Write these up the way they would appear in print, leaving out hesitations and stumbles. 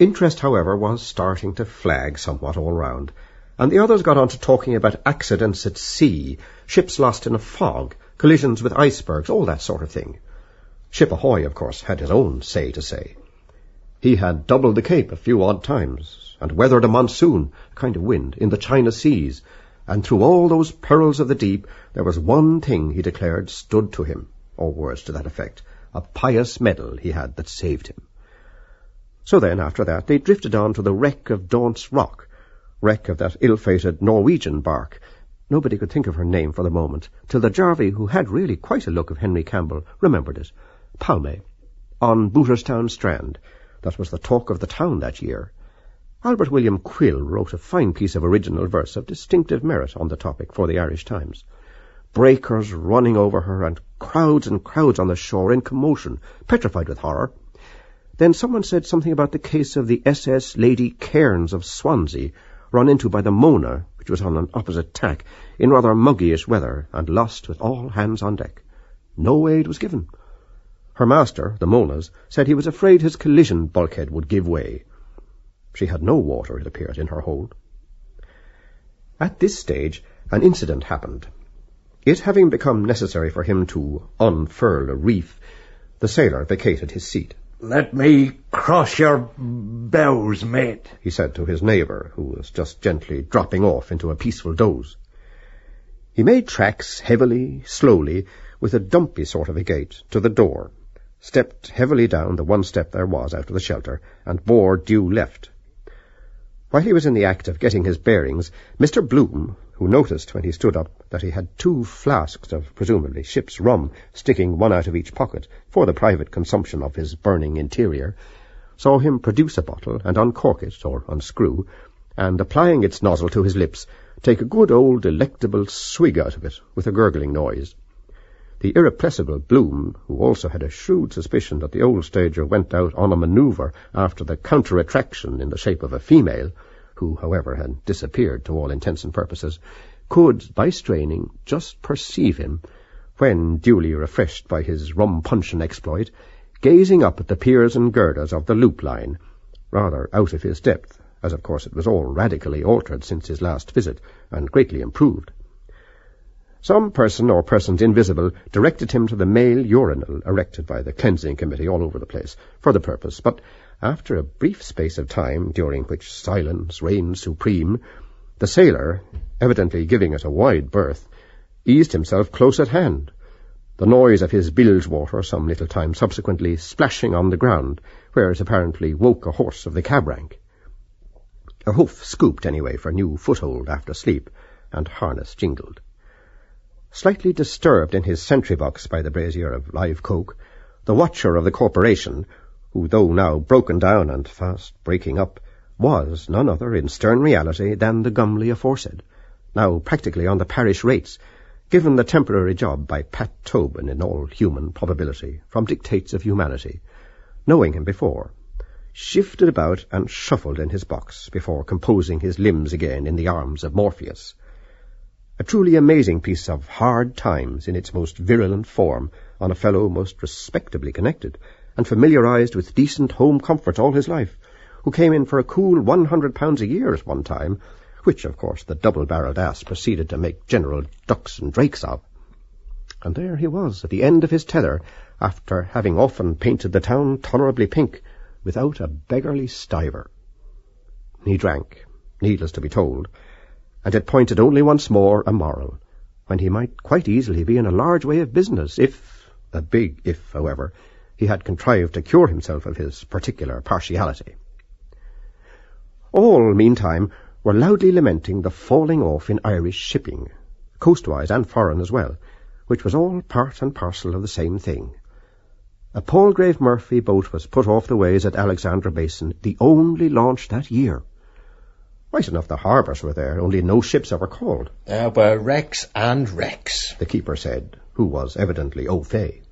Interest, however, was starting to flag somewhat all round, and the others got on to talking about accidents at sea, ships lost in a fog, collisions with icebergs, all that sort of thing. Ship Ahoy, of course, had his own say to say. He had doubled the Cape a few odd times, and weathered a monsoon, a kind of wind, in the China seas, and through all those perils of the deep there was one thing, he declared, stood to him, or words to that effect, a pious medal he had that saved him. So then, after that, they drifted on to the wreck of Daunt's Rock, wreck of that ill-fated Norwegian bark. Nobody could think of her name for the moment, till the Jarvey, who had really quite a look of Henry Campbell, remembered it. Palme, on Booterstown Strand. That was the talk of the town that year. Albert William Quill wrote a fine piece of original verse of distinctive merit on the topic for the Irish Times. Breakers running over her, and crowds on the shore in commotion, petrified with horror. Then someone said something about the case of the SS Lady Cairns of Swansea, run into by the Mona, which was on an opposite tack, in rather muggyish weather, and lost with all hands on deck. No aid was given. Her master, the Mona's, said he was afraid his collision bulkhead would give way. She had no water, it appeared, in her hold. At this stage, an incident happened. It having become necessary for him to unfurl a reef, the sailor vacated his seat. "Let me cross your bows, mate," he said to his neighbour, who was just gently dropping off into a peaceful doze. He made tracks heavily, slowly, with a dumpy sort of a gait, to the door, stepped heavily down the one step there was out of the shelter, and bore due left. While he was in the act of getting his bearings, Mr. Bloom, who noticed when he stood up that he had 2 flasks of presumably ship's rum sticking one out of each pocket for the private consumption of his burning interior, saw him produce a bottle and uncork it, or unscrew, and, applying its nozzle to his lips, take a good old delectable swig out of it with a gurgling noise. The irrepressible Bloom, who also had a shrewd suspicion that the old stager went out on a manoeuvre after the counter-attraction in the shape of a female, who, however, had disappeared to all intents and purposes, could, by straining, just perceive him, when duly refreshed by his rum-puncheon exploit, gazing up at the piers and girders of the loop line, rather out of his depth, as of course it was all radically altered since his last visit, and greatly improved. Some person or persons invisible directed him to the male urinal erected by the cleansing committee all over the place for the purpose, but after a brief space of time, during which silence reigned supreme, the sailor, evidently giving it a wide berth, eased himself close at hand, the noise of his bilge-water some little time subsequently splashing on the ground, where it apparently woke a horse of the cab rank. A hoof scooped anyway for new foothold after sleep, and harness jingled. Slightly disturbed in his sentry-box by the brazier of live coke, the watcher of the corporation, who, though now broken down and fast breaking up, was none other in stern reality than the Gumley aforesaid, now practically on the parish rates, given the temporary job by Pat Tobin in all human probability, from dictates of humanity, knowing him before, shifted about and shuffled in his box before composing his limbs again in the arms of Morpheus. A truly amazing piece of hard times in its most virulent form on a fellow most respectably connected, and familiarized with decent home comfort all his life, who came in for a cool £100 a year at one time, which, of course, the double-barrelled ass proceeded to make general ducks and drakes of. And there he was, at the end of his tether, after having often painted the town tolerably pink, without a beggarly stiver. He drank, needless to be told, and it pointed only once more a moral, when he might quite easily be in a large way of business, if, a big if, however, he had contrived to cure himself of his particular partiality. All, meantime, were loudly lamenting the falling off in Irish shipping, coastwise and foreign as well, which was all part and parcel of the same thing. A Palgrave Murphy boat was put off the ways at Alexandra Basin, the only launch that year. Right enough the harbours were there, only no ships ever called. There were wrecks and wrecks, the keeper said, who was evidently au fait.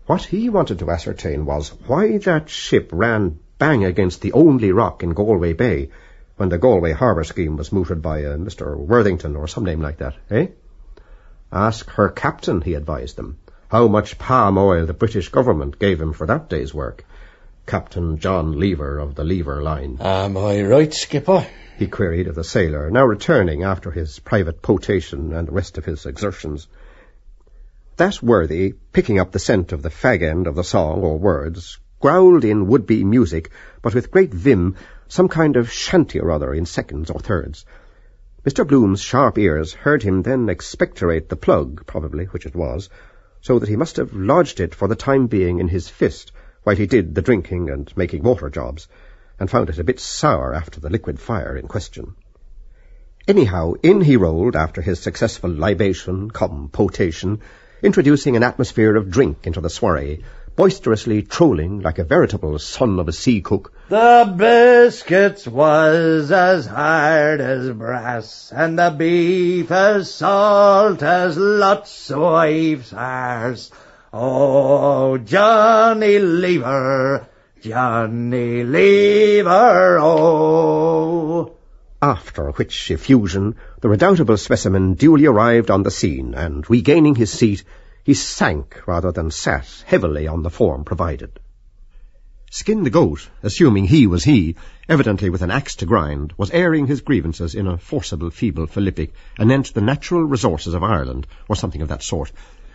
What he wanted to ascertain was why that ship ran bang against the only rock in Galway Bay, when the Galway harbour scheme was mooted by Mr. Worthington or some name like that, eh? Ask her captain, he advised them, how much palm oil the British government gave him for that day's work. Captain John Lever of the Lever line. Am I right, skipper? He queried of the sailor, now returning after his private potation and the rest of his exertions. That worthy, picking up the scent of the fag end of the song or words, growled in would-be music, but with great vim, some kind of shanty or other in seconds or thirds. Mr. Bloom's sharp ears heard him then expectorate the plug, probably, which it was, so that he must have lodged it for the time being in his fist, while he did the drinking and making water jobs, and found it a bit sour after the liquid fire in question. Anyhow, in he rolled after his successful libation, cum potation, introducing an atmosphere of drink into the soiree, boisterously trolling like a veritable son of a sea cook. The biscuits was as hard as brass, and the beef as salt as lots of wives' arse. Oh, Johnny Lever, Johnny Lever, oh. After which effusion, the redoubtable specimen duly arrived on the scene, and, regaining his seat, he sank rather than sat heavily on the form provided. Skin the Goat, assuming he was he, evidently with an axe to grind, was airing his grievances in a forcible, feeble philippic anent the natural resources of Ireland, or something of that sort,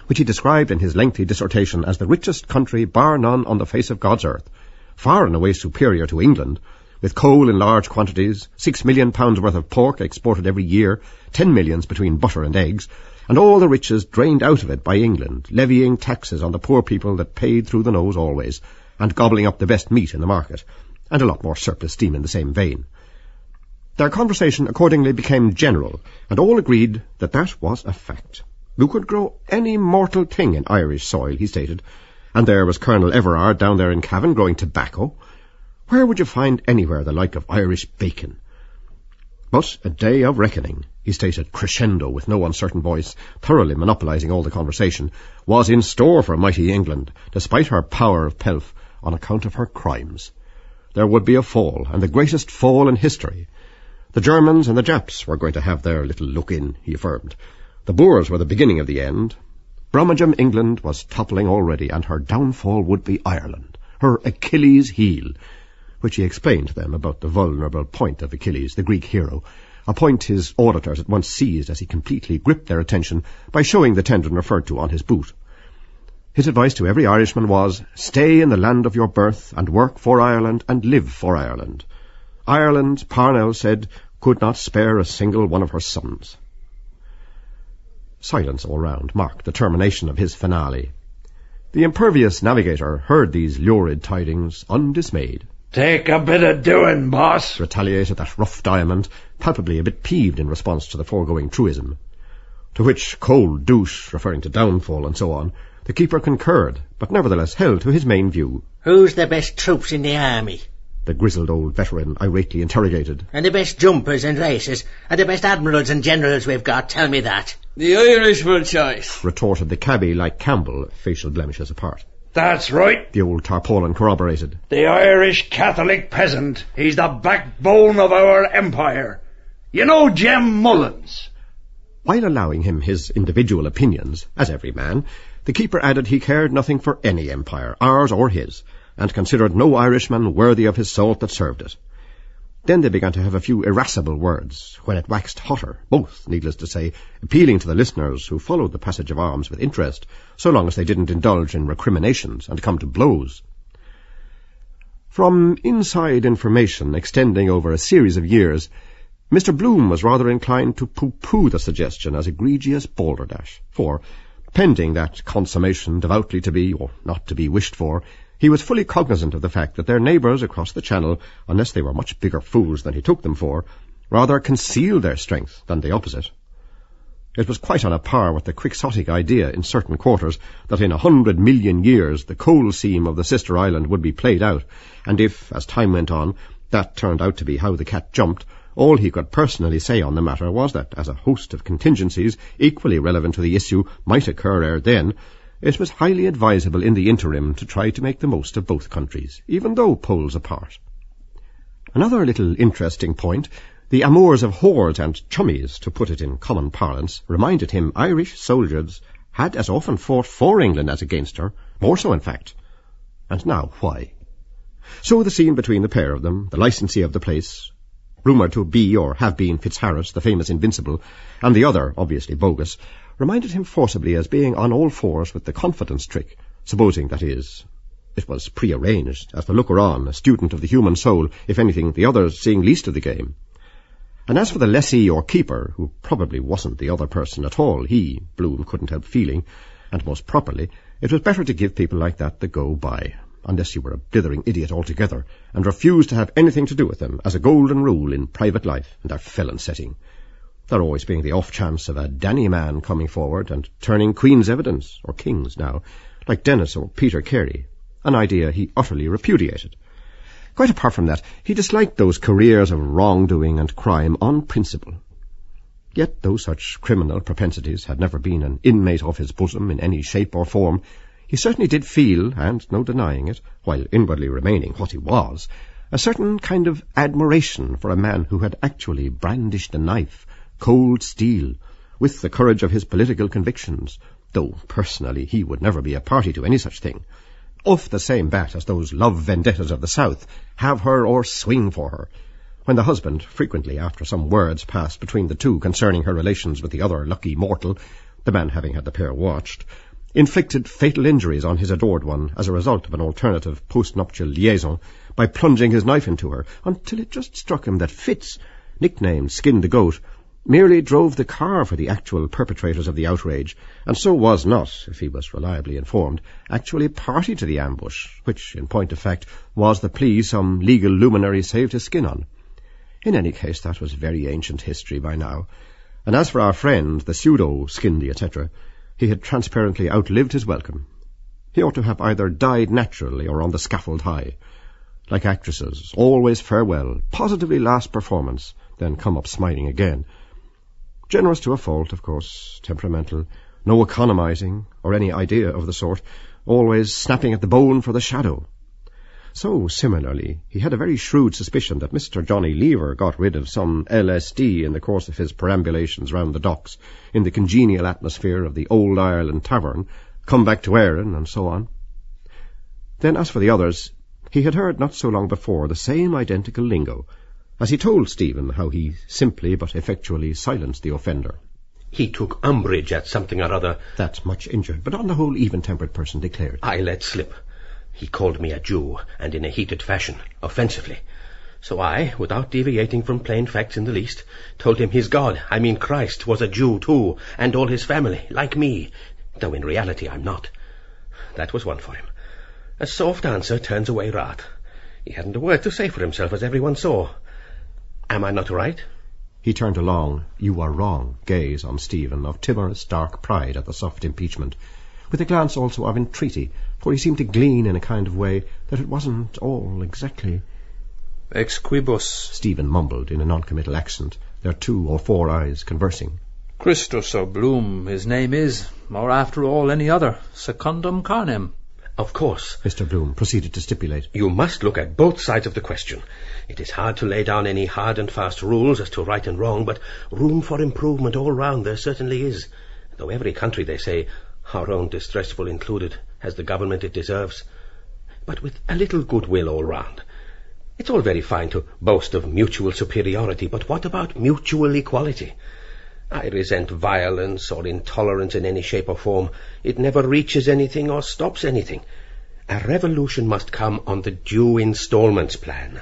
which he described in his lengthy dissertation as the richest country bar none on the face of God's earth, far and away superior to England, with coal in large quantities, 6 million pounds worth of pork exported every year, 10 millions between butter and eggs, and all the riches drained out of it by England, levying taxes on the poor people that paid through the nose always, and gobbling up the best meat in the market, and a lot more surplus steam in the same vein. Their conversation accordingly became general, and all agreed that that was a fact. You could grow any mortal thing in Irish soil, he stated, and there was Colonel Everard down there in Cavan growing tobacco. Where would you find anywhere the like of Irish bacon? But a day of reckoning, he stated crescendo with no uncertain voice, thoroughly monopolizing all the conversation, was in store for mighty England, despite her power of pelf, on account of her crimes. There would be a fall, and the greatest fall in history. The Germans and the Japs were going to have their little look-in, he affirmed. The Boers were the beginning of the end. Brummagem England was toppling already, and her downfall would be Ireland, her Achilles' heel, which he explained to them about the vulnerable point of Achilles, the Greek hero, a point his auditors at once seized as he completely gripped their attention by showing the tendon referred to on his boot. His advice to every Irishman was, stay in the land of your birth and work for Ireland and live for Ireland. Ireland, Parnell said, could not spare a single one of her sons. Silence all round marked the termination of his finale. The impervious navigator heard these lurid tidings undismayed. Take a bit of doing, boss, retaliated that rough diamond, palpably a bit peeved in response to the foregoing truism. To which cold douche, referring to downfall and so on, the keeper concurred, but nevertheless held to his main view. Who's the best troops in the army? The grizzled old veteran irately interrogated. And the best jumpers and races, and the best admirals and generals we've got, tell me that. The Irish will choice, retorted the cabby like Campbell, facial blemishes apart. That's right, the old tarpaulin corroborated. The Irish Catholic peasant. He's the backbone of our empire. You know Jem Mullins? While allowing him his individual opinions, as every man, the keeper added he cared nothing for any empire, ours or his, and considered no Irishman worthy of his salt that served it. Then they began to have a few irascible words, when it waxed hotter, both, needless to say, appealing to the listeners who followed the passage of arms with interest, so long as they didn't indulge in recriminations and come to blows. From inside information extending over a series of years, Mr. Bloom was rather inclined to pooh-pooh the suggestion as egregious balderdash, for, pending that consummation devoutly to be, or not to be wished for, he was fully cognizant of the fact that their neighbours across the Channel, unless they were much bigger fools than he took them for, rather concealed their strength than the opposite. It was quite on a par with the quixotic idea in certain quarters that in 100 million years the coal seam of the sister island would be played out, and if, as time went on, that turned out to be how the cat jumped, all he could personally say on the matter was that, as a host of contingencies equally relevant to the issue might occur ere then, it was highly advisable in the interim to try to make the most of both countries, even though poles apart. Another little interesting point, the amours of whores and chummies, to put it in common parlance, reminded him Irish soldiers had as often fought for England as against her, more so in fact. And now why? So the scene between the pair of them, the licensee of the place, rumoured to be or have been Fitzharris, the famous Invincible, and the other, obviously bogus, reminded him forcibly as being on all fours with the confidence trick, supposing, that is, it was prearranged, as the looker-on, a student of the human soul, if anything, the others seeing least of the game. And as for the lessee or keeper, who probably wasn't the other person at all, he, Bloom, couldn't help feeling, and most properly, it was better to give people like that the go-by, unless you were a blithering idiot altogether, and refused to have anything to do with them as a golden rule in private life and their felon setting. There always being the off chance of a Danny man coming forward and turning Queen's evidence, or King's now, like Dennis or Peter Carey, an idea he utterly repudiated. Quite apart from that, he disliked those careers of wrongdoing and crime on principle. Yet, though such criminal propensities had never been an inmate of his bosom in any shape or form, he certainly did feel, and no denying it, while inwardly remaining what he was, a certain kind of admiration for a man who had actually brandished a knife, cold steel, with the courage of his political convictions, though personally he would never be a party to any such thing, off the same bat as those love vendettas of the South, have her or swing for her, when the husband, frequently after some words passed between the two concerning her relations with the other lucky mortal, the man having had the pair watched, inflicted fatal injuries on his adored one as a result of an alternative post-nuptial liaison by plunging his knife into her, until it just struck him that Fitz, nicknamed Skin the Goat, merely drove the car for the actual perpetrators of the outrage, and so was not, if he was reliably informed, actually party to the ambush, which, in point of fact, was the plea some legal luminary saved his skin on. In any case, that was very ancient history by now, and as for our friend, the pseudo-Skindy, etc., he had transparently outlived his welcome. He ought to have either died naturally or on the scaffold high. Like actresses, always farewell, positively last performance, then come up smiling again. Generous to a fault, of course, temperamental, no economizing, or any idea of the sort, always snapping at the bone for the shadow. So, similarly, he had a very shrewd suspicion that Mr. Johnny Lever got rid of some LSD in the course of his perambulations round the docks, in the congenial atmosphere of the Old Ireland Tavern, come back to Erin, and so on. Then, as for the others, he had heard not so long before the same identical lingo, as he told Stephen how he simply but effectually silenced the offender. He took umbrage at something or other. That much injured, but on the whole even-tempered person declared. I let slip. He called me a Jew, and in a heated fashion, offensively. So I, without deviating from plain facts in the least, told him his God, I mean Christ, was a Jew too, and all his family, like me, though in reality I'm not. That was one for him. A soft answer turns away wrath. He hadn't a word to say for himself, as everyone saw. Am I not right? He turned a long, you are wrong, gaze on Stephen of timorous, dark pride at the soft impeachment, with a glance also of entreaty, for he seemed to glean in a kind of way that it wasn't all exactly... Ex quibus, Stephen mumbled in a non-committal accent, their 2 or 4 eyes conversing. Christus or Bloom, his name is, or after all any other, secundum carnem. Of course, Mr. Bloom proceeded to stipulate. You must look at both sides of the question. It is hard to lay down any hard and fast rules as to right and wrong, but room for improvement all round there certainly is. Though every country, they say, our own distressful included, has the government it deserves. But with a little goodwill all round. It's all very fine to boast of mutual superiority, but what about mutual equality? I resent violence or intolerance in any shape or form. It never reaches anything or stops anything. A revolution must come on the due installments plan.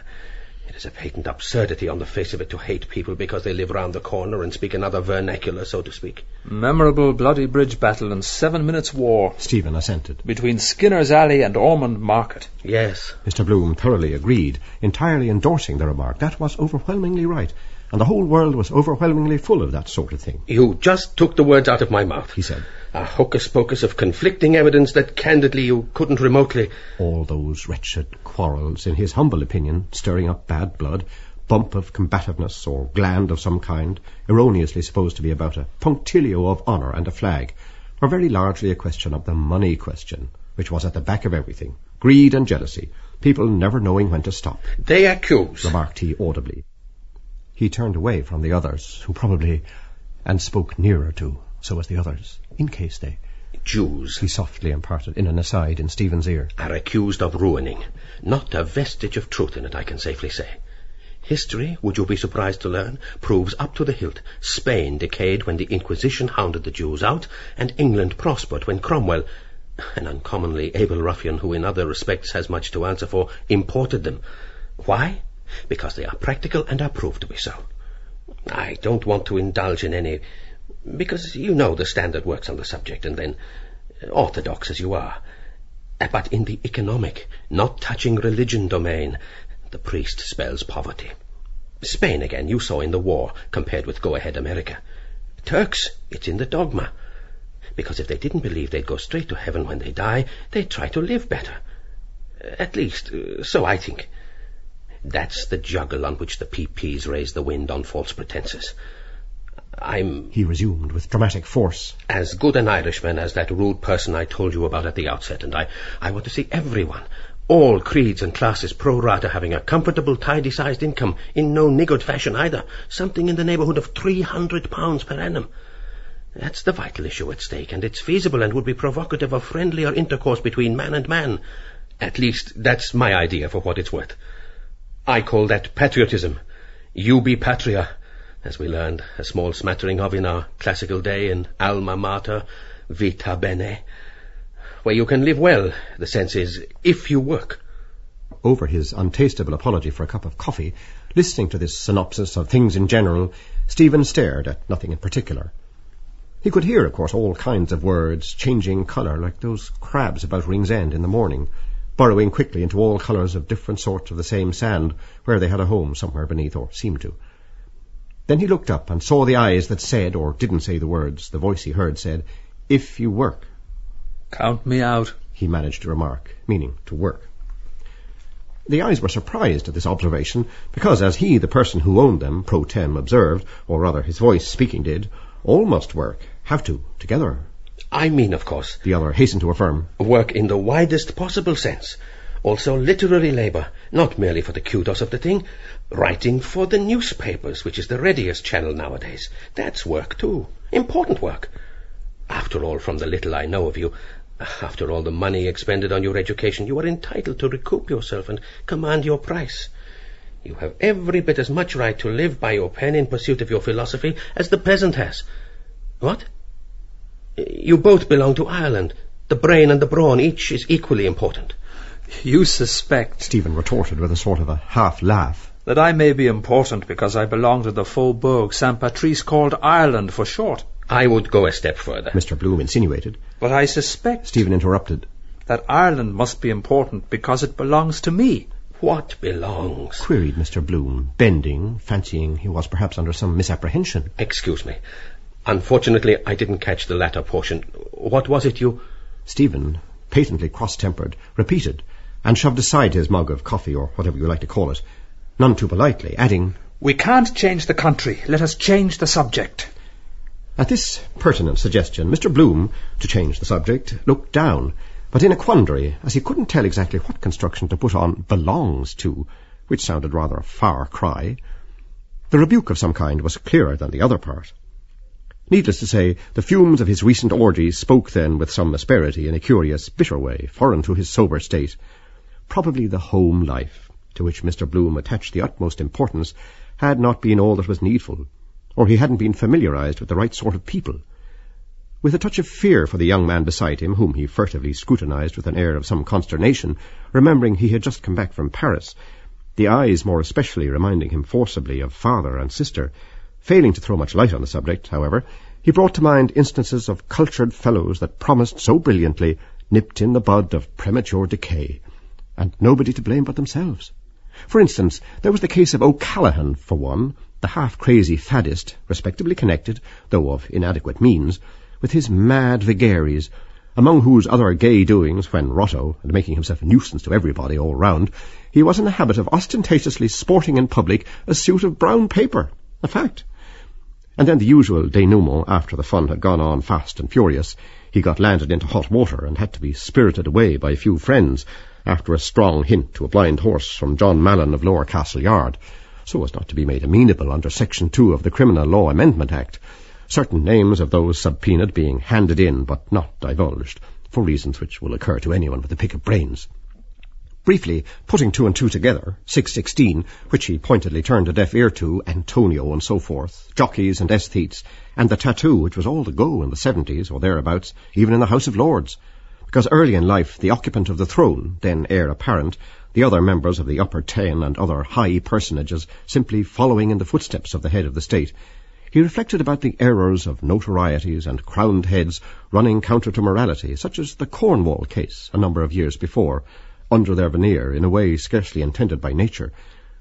It is a patent absurdity on the face of it to hate people because they live round the corner and speak another vernacular, so to speak. Memorable bloody bridge battle and 7 minutes war. Stephen assented. Between Skinner's Alley and Ormond Market. Yes. Mr. Bloom thoroughly agreed, entirely endorsing the remark. That was overwhelmingly right, and the whole world was overwhelmingly full of that sort of thing. You just took the words out of my mouth, he said. A hocus-pocus of conflicting evidence that candidly you couldn't remotely... All those wretched quarrels, in his humble opinion, stirring up bad blood, bump of combativeness or gland of some kind, erroneously supposed to be about a punctilio of honour and a flag, were very largely a question of the money question, which was at the back of everything. Greed and jealousy, people never knowing when to stop. They accuse, remarked he audibly. He turned away from the others, who probably... and spoke nearer to, so as the others, in case they... Jews, he softly imparted in an aside in Stephen's ear, are accused of ruining. Not a vestige of truth in it, I can safely say. History, would you be surprised to learn, proves up to the hilt Spain decayed when the Inquisition hounded the Jews out, and England prospered when Cromwell, an uncommonly able ruffian who in other respects has much to answer for, imported them. Why? Because they are practical and are proved to be so. I don't want to indulge in any, because you know the standard works on the subject, and then, orthodox as you are. But in the economic, not touching religion domain, the priest spells poverty. Spain, again, you saw in the war, compared with go-ahead America. Turks, it's in the dogma. Because if they didn't believe they'd go straight to heaven when they die, they'd try to live better. At least, so I think. That's the juggle on which the PPs raise the wind on false pretenses. I'm, he resumed with dramatic force, as good an Irishman as that rude person I told you about at the outset, and I want to see everyone, all creeds and classes pro rata, having a comfortable, tidy-sized income, in no niggard fashion either, something in the neighbourhood of £300 per annum. That's the vital issue at stake, and it's feasible and would be provocative of friendlier intercourse between man and man. At least, that's my idea for what it's worth. I call that patriotism. Ubi patria, as we learned a small smattering of in our classical day in Alma Mater, Vita Bene. Where you can live well, the sense is, if you work. Over his untasteable apology for a cup of coffee, listening to this synopsis of things in general, Stephen stared at nothing in particular. He could hear, of course, all kinds of words changing colour like those crabs about Ringsend in the morning, burrowing quickly into all colours of different sorts of the same sand where they had a home somewhere beneath, or seemed to. Then he looked up and saw the eyes that said, or didn't say the words. The voice he heard said, "If you work." "Count me out," he managed to remark, meaning to work. The eyes were surprised at this observation, because as he, the person who owned them, pro tem, observed, or rather his voice speaking did, all must work, have to, together. I mean, of course, the other hastened to affirm, work in the widest possible sense. Also literary labour, not merely for the kudos of the thing. Writing for the newspapers, which is the readiest channel nowadays. That's work too. Important work. After all, from the little I know of you, after all the money expended on your education, you are entitled to recoup yourself and command your price. You have every bit as much right to live by your pen in pursuit of your philosophy as the peasant has. What? You both belong to Ireland. The brain and the brawn, each is equally important. "You suspect," Stephen retorted with a sort of a half-laugh, "that I may be important because I belong to the Faubourg Saint-Patrice called Ireland for short." I would go a step further, Mr. Bloom insinuated. "But I suspect," Stephen interrupted, "that Ireland must be important because it belongs to me." What belongs? queried Mr. Bloom, bending, fancying he was perhaps under some misapprehension. Excuse me. Unfortunately, I didn't catch the latter portion. What was it you... Stephen, patently cross-tempered, repeated, and shoved aside his mug of coffee, or whatever you like to call it, none too politely, adding, "We can't change the country. Let us change the subject." At this pertinent suggestion, Mr. Bloom, to change the subject, looked down, but in a quandary, as he couldn't tell exactly what construction to put on "belongs to," which sounded rather a far cry. The rebuke of some kind was clearer than the other part. Needless to say, the fumes of his recent orgies spoke then with some asperity in a curious, bitter way, foreign to his sober state. Probably the home life, to which Mr. Bloom attached the utmost importance, had not been all that was needful, or he hadn't been familiarized with the right sort of people. With a touch of fear for the young man beside him, whom he furtively scrutinized with an air of some consternation, remembering he had just come back from Paris, the eyes more especially reminding him forcibly of father and sister. Failing to throw much light on the subject, however, he brought to mind instances of cultured fellows that promised so brilliantly, nipped in the bud of premature decay, and nobody to blame but themselves. For instance, there was the case of O'Callaghan, for one, the half-crazy faddist, respectably connected, though of inadequate means, with his mad vagaries, among whose other gay doings, when rotto, and making himself a nuisance to everybody all round, he was in the habit of ostentatiously sporting in public a suit of brown paper, a fact. And then the usual denouement, after the fun had gone on fast and furious. He got landed into hot water and had to be spirited away by a few friends, after a strong hint to a blind horse from John Mallon of Lower Castle Yard, so as not to be made amenable under Section 2 of the Criminal Law Amendment Act, certain names of those subpoenaed being handed in but not divulged, for reasons which will occur to anyone with a pick of brains. Briefly, putting 2 and 2 together, 616, which he pointedly turned a deaf ear to, Antonio and so forth, jockeys and aesthetes, and the tattoo, which was all the go in the 70s or thereabouts, even in the House of Lords, because early in life the occupant of the throne, then heir apparent, the other members of the upper 10 and other high personages simply following in the footsteps of the head of the state, he reflected about the errors of notorieties and crowned heads running counter to morality, such as the Cornwall case a number of years before, under their veneer in a way scarcely intended by nature,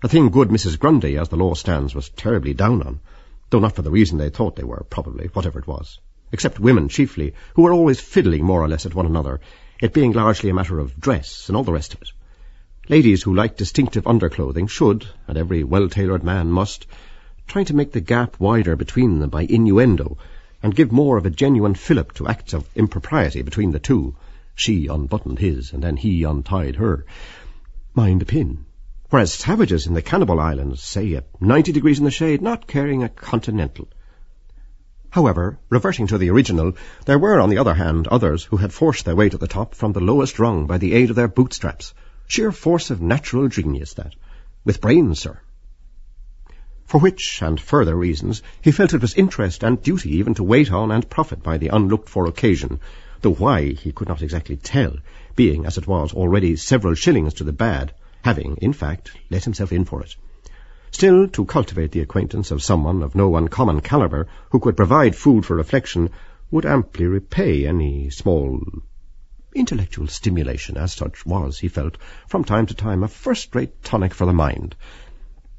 a thing good Mrs. Grundy, as the law stands, was terribly down on, though not for the reason they thought they were, probably, whatever it was, except women chiefly, who were always fiddling more or less at one another, it being largely a matter of dress and all the rest of it. Ladies who like distinctive underclothing should, and every well-tailored man must, try to make the gap wider between them by innuendo, and give more of a genuine fillip to acts of impropriety between the two. She unbuttoned his, and then he untied her. Mind a pin. Whereas savages in the Cannibal Islands, say at 90 degrees in the shade, not caring a continental. However, reverting to the original, there were, on the other hand, others who had forced their way to the top from the lowest rung by the aid of their bootstraps. Sheer force of natural genius, that. With brains, sir. For which, and further reasons, he felt it was interest and duty even to wait on and profit by the unlooked-for occasion, though why he could not exactly tell, being, as it was, already several shillings to the bad, having, in fact, let himself in for it. Still, to cultivate the acquaintance of someone of no uncommon calibre, who could provide food for reflection, would amply repay any small intellectual stimulation. As such was, he felt, from time to time, a first-rate tonic for the mind,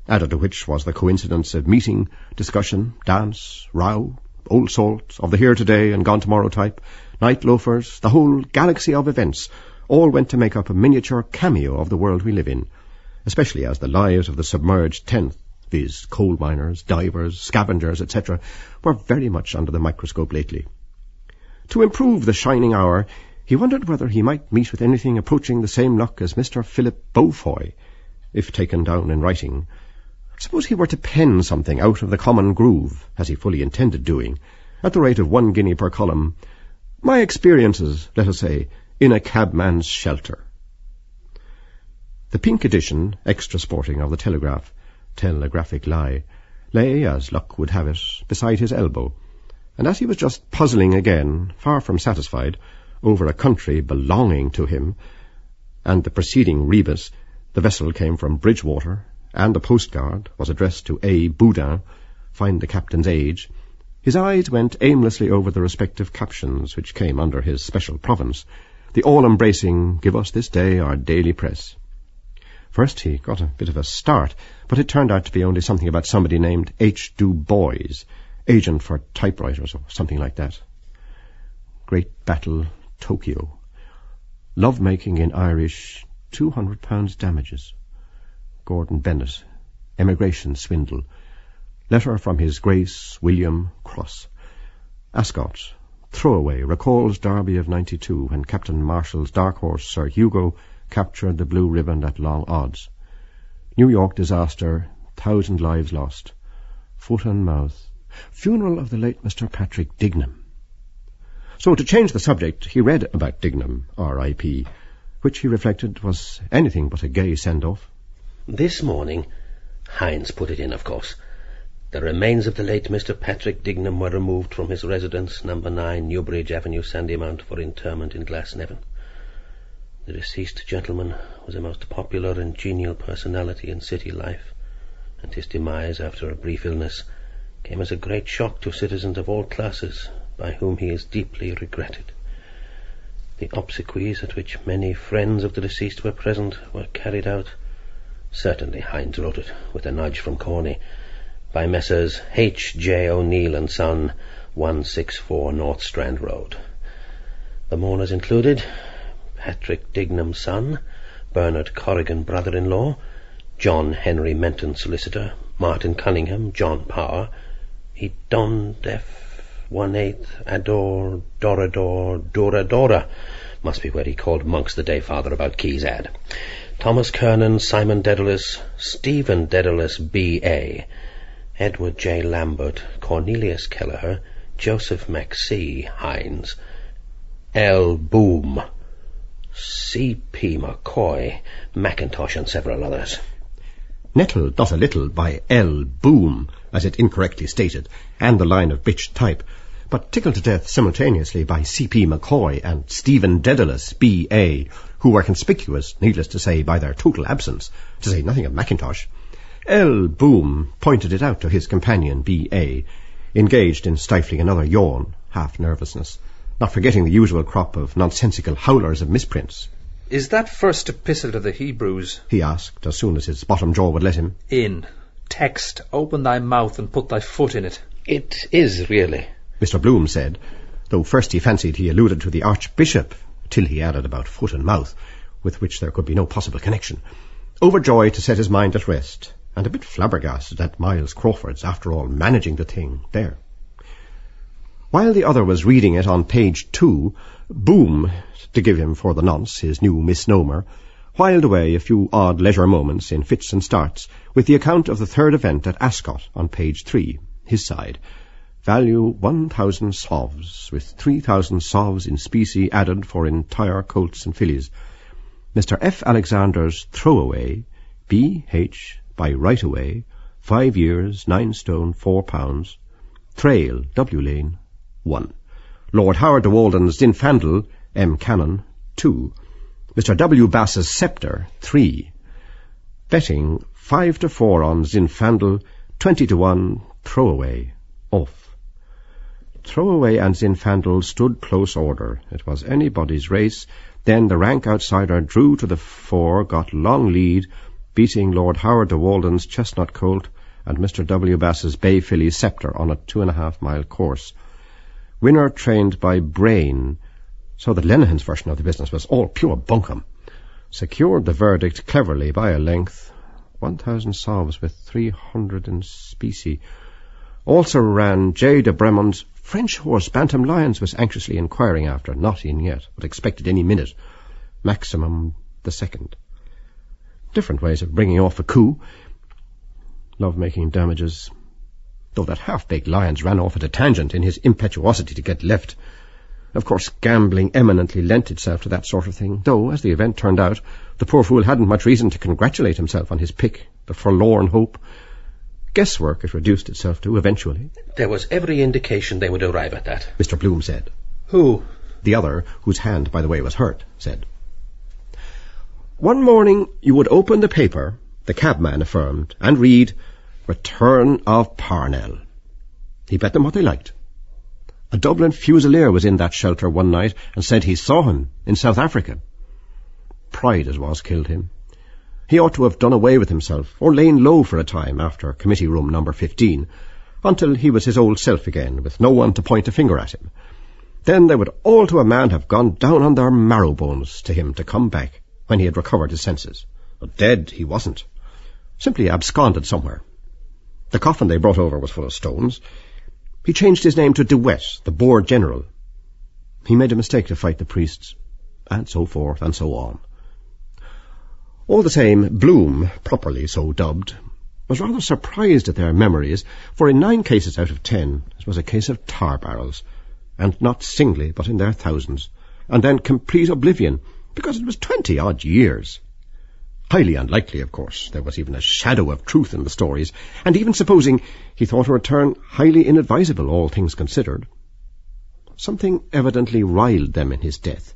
added to which was the coincidence of meeting, discussion, dance, row, old salt, of the here-today and gone-tomorrow type, night loafers, the whole galaxy of events, all went to make up a miniature cameo of the world we live in, especially as the lives of the submerged tenth, viz. Coal miners, divers, scavengers, etc., were very much under the microscope lately. To improve the shining hour, he wondered whether he might meet with anything approaching the same luck as Mr. Philip Beaufoy, if taken down in writing. Suppose he were to pen something out of the common groove, as he fully intended doing, at the rate of 1 guinea per column. My experiences, let us say, in a cabman's shelter. The pink edition, extra sporting, of the Telegraph, telegraphic lie, lay, as luck would have it, beside his elbow, and as he was just puzzling again, far from satisfied, over a country belonging to him, and the preceding rebus, the vessel came from Bridgewater, and the postcard was addressed to A. Boudin, find the captain's age, his eyes went aimlessly over the respective captions which came under his special province, the all-embracing, give us this day our daily press. First he got a bit of a start, but it turned out to be only something about somebody named H. Du Bois, agent for typewriters or something like that. Great Battle, Tokyo. Love-making in Irish, £200 damages. Gordon Bennett, emigration swindle. Letter from His Grace William Cross. Ascot, throwaway, recalls Derby of 92 when Captain Marshall's dark horse Sir Hugo captured the blue ribbon at long odds. New York disaster, 1,000 lives lost. Foot and mouth. Funeral of the late Mr. Patrick Dignam. So, to change the subject, he read about Dignam, R.I.P., which he reflected was anything but a gay send-off. This morning, Hines put it in, of course, the remains of the late Mr. Patrick Dignam were removed from his residence, No. 9, Newbridge Avenue, Sandymount, for interment in Glasnevin. The deceased gentleman was a most popular and genial personality in city life, and his demise after a brief illness came as a great shock to citizens of all classes, by whom he is deeply regretted. The obsequies at which many friends of the deceased were present were carried out, certainly Hines wrote it, with a nudge from Corney, by Messrs. H. J. O'Neill and Son, 164 North Strand Road. The mourners included Patrick Dignam, son, Bernard Corrigan, brother-in-law, John Henry Menton, solicitor, Martin Cunningham, John Power, Edon Def 1/8 Ador Dorador Doradora, must be where he called monks the day father about Key's ad, Thomas Kernan, Simon Dedalus, Stephen Dedalus, B.A., Edward J. Lambert, Cornelius Kelleher, Joseph McC. Hines, L. Boom, C.P. McCoy, Mackintosh, and several others. Nettled not a little by L. Boom, as it incorrectly stated, and the line of bitched type, but tickled to death simultaneously by C.P. McCoy and Stephen Dedalus, B.A., who were conspicuous, needless to say, by their total absence, to say nothing of Mackintosh, L. Boom pointed it out to his companion, B.A., engaged in stifling another yawn, half nervousness, not forgetting the usual crop of nonsensical howlers of misprints. Is that first epistle to the Hebrews? He asked, as soon as his bottom jaw would let him. In text, open thy mouth and put thy foot in it. It is, really, Mr. Bloom said, though first he fancied he alluded to the Archbishop, till he added about foot and mouth, with which there could be no possible connection, overjoyed to set his mind at rest, and a bit flabbergasted at Miles Crawford's, after all, managing the thing there. While the other was reading it on page 2, Boom, to give him for the nonce his new misnomer, whiled away a few odd leisure moments in fits and starts with the account of the third event at Ascot on page 3, his side. Value 1,000 sovs, with 3,000 sovs in specie added for entire colts and fillies. Mr. F. Alexander's throwaway, B.H. by right-away, 5 years, 9 stone, 4 pounds. Trail, W. Lane, 1. Lord Howard de Walden's Zinfandel, M. Cannon, 2. Mr. W. Bass's Sceptre, 3. Betting 5-4 on Zinfandel, 20-1, throwaway, off. Throwaway and Zinfandel stood close order. It was anybody's race. Then the rank outsider drew to the fore, got long lead, beating Lord Howard de Walden's Chestnut Colt and Mr. W. Bass's Bay Filly Sceptre on a 2.5-mile course. Winner trained by Brain, so that Lenihan's version of the business was all pure bunkum. Secured the verdict cleverly by a length, 1,000 sovs with 300 in specie. Also ran J. de Bremon's French horse Bantam Lions was anxiously inquiring after, not in yet, but expected any minute. Maximum the second. Different ways of bringing off a coup. Love-making damages. Though that half-baked Lyons ran off at a tangent in his impetuosity to get left. Of course, gambling eminently lent itself to that sort of thing, though, as the event turned out, the poor fool hadn't much reason to congratulate himself on his pick, the forlorn hope. Guesswork it reduced itself to, eventually. There was every indication they would arrive at that. Mr. Bloom said. Who? The other, whose hand, by the way, was hurt, said. One morning you would open the paper, the cabman affirmed, and read, Return of Parnell. He bet them what they liked. A Dublin Fusilier was in that shelter one night and said he saw him in South Africa. Pride as was killed him. He ought to have done away with himself, or lain low for a time after committee room number 15, until he was his old self again, with no one to point a finger at him. Then they would all to a man have gone down on their marrow bones to him to come back when he had recovered his senses. But dead he wasn't. Simply absconded somewhere. The coffin they brought over was full of stones. He changed his name to De Wet, the Boer General. He made a mistake to fight the priests, and so forth and so on. All the same, Bloom, properly so dubbed, was rather surprised at their memories, for in 9 cases out of 10 it was a case of tar barrels, and not singly but in their thousands, and then complete oblivion, because it was 20-odd years. Highly unlikely, of course, there was even a shadow of truth in the stories, and even supposing, he thought a return highly inadvisable, all things considered. Something evidently riled them in his death.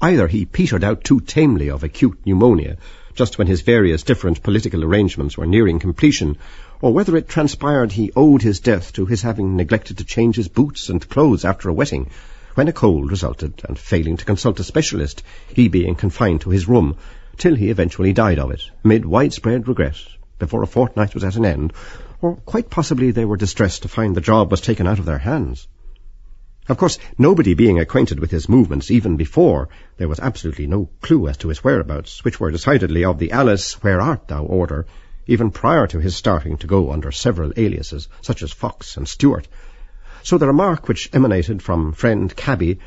Either he petered out too tamely of acute pneumonia, just when his various different political arrangements were nearing completion, or whether it transpired he owed his death to his having neglected to change his boots and clothes after a wetting, when a cold resulted, and failing to consult a specialist, he being confined to his room, till he eventually died of it, amid widespread regret, before a fortnight was at an end, or quite possibly they were distressed to find the job was taken out of their hands. Of course, nobody being acquainted with his movements even before, there was absolutely no clue as to his whereabouts, which were decidedly of the Alice, where art thou order, even prior to his starting to go under several aliases, such as Fox and Stewart. So the remark which emanated from friend Cabby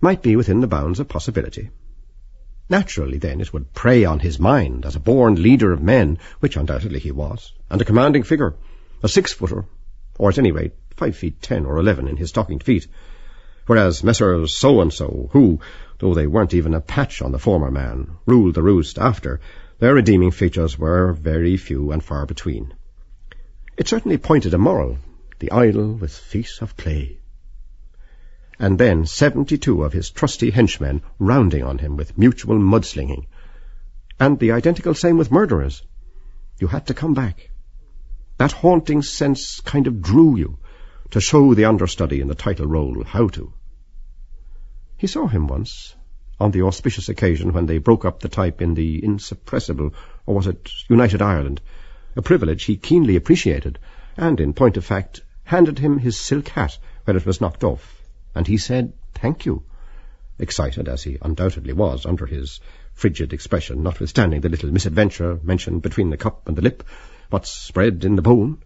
might be within the bounds of possibility. Naturally, then, it would prey on his mind as a born leader of men, which undoubtedly he was, and a commanding figure, a 6-footer, or at any rate 5 feet 10 or 11 in his stockinged feet, whereas Messrs. So-and-so, who, though they weren't even a patch on the former man, ruled the roost after, their redeeming features were very few and far between. It certainly pointed a moral, the idol with feet of clay. And then 72 of his trusty henchmen rounding on him with mutual mudslinging. And the identical same with murderers. You had to come back. That haunting sense kind of drew you to show the understudy in the title role how to. He saw him once, on the auspicious occasion when they broke up the type in the insuppressible, or was it United Ireland, a privilege he keenly appreciated, and, in point of fact, handed him his silk hat when it was knocked off, and he said, "Thank you," excited as he undoubtedly was under his frigid expression, notwithstanding the little misadventure mentioned between the cup and the lip, what's bred in the bone.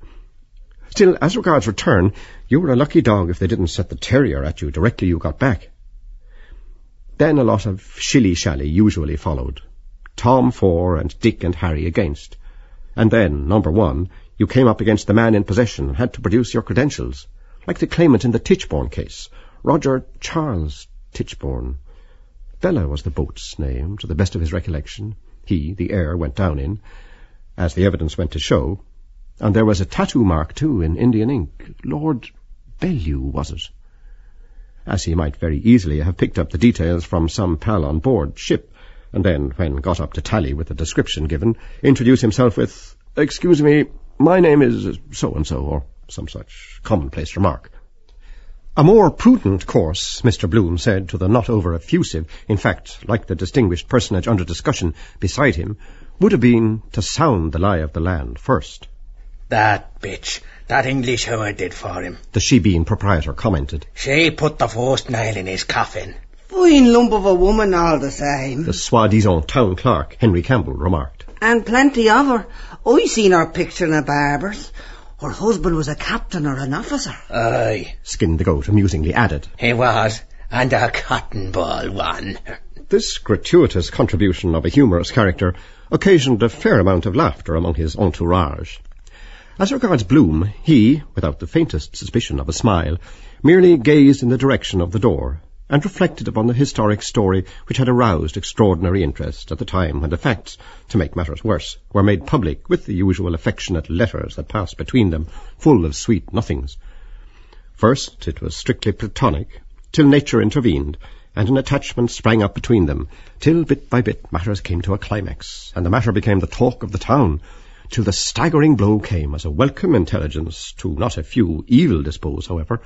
Still, as regards return, you were a lucky dog if they didn't set the terrier at you directly you got back. Then a lot of shilly-shally usually followed, Tom for and Dick and Harry against. And then, number one, you came up against the man in possession and had to produce your credentials, like the claimant in the Tichborne case, Roger Charles Tichborne. Bella was the boat's name, to the best of his recollection. He, the heir, went down in, as the evidence went to show, and there was a tattoo mark, too, in Indian ink. Lord Bellew, was it? As he might very easily have picked up the details from some pal on board ship, and then, when got up to tally with the description given, introduce himself with, "Excuse me, my name is so-and-so," or some such commonplace remark. A more prudent course, Mr. Bloom said to the not over-effusive, in fact, like the distinguished personage under discussion beside him, would have been to sound the lie of the land first. "That bitch, that English Hummer did for him," the she-bean proprietor commented. "She put the first nail in his coffin." "Fine lump of a woman all the same," the soi-disant town clerk, Henry Campbell, remarked. "And plenty of her. I seen her picture in a barber's. Her husband was a captain or an officer." "Aye," Skin the Goat amusingly added. "He was, and a cotton ball one." This gratuitous contribution of a humorous character occasioned a fair amount of laughter among his entourage. As regards Bloom, he, without the faintest suspicion of a smile, merely gazed in the direction of the door, and reflected upon the historic story which had aroused extraordinary interest at the time when the facts, to make matters worse, were made public with the usual affectionate letters that passed between them, full of sweet nothings. First it was strictly platonic, till nature intervened, and an attachment sprang up between them, till bit by bit matters came to a climax, and the matter became the talk of the town, till the staggering blow came as a welcome intelligence to not a few evil-disposed, however,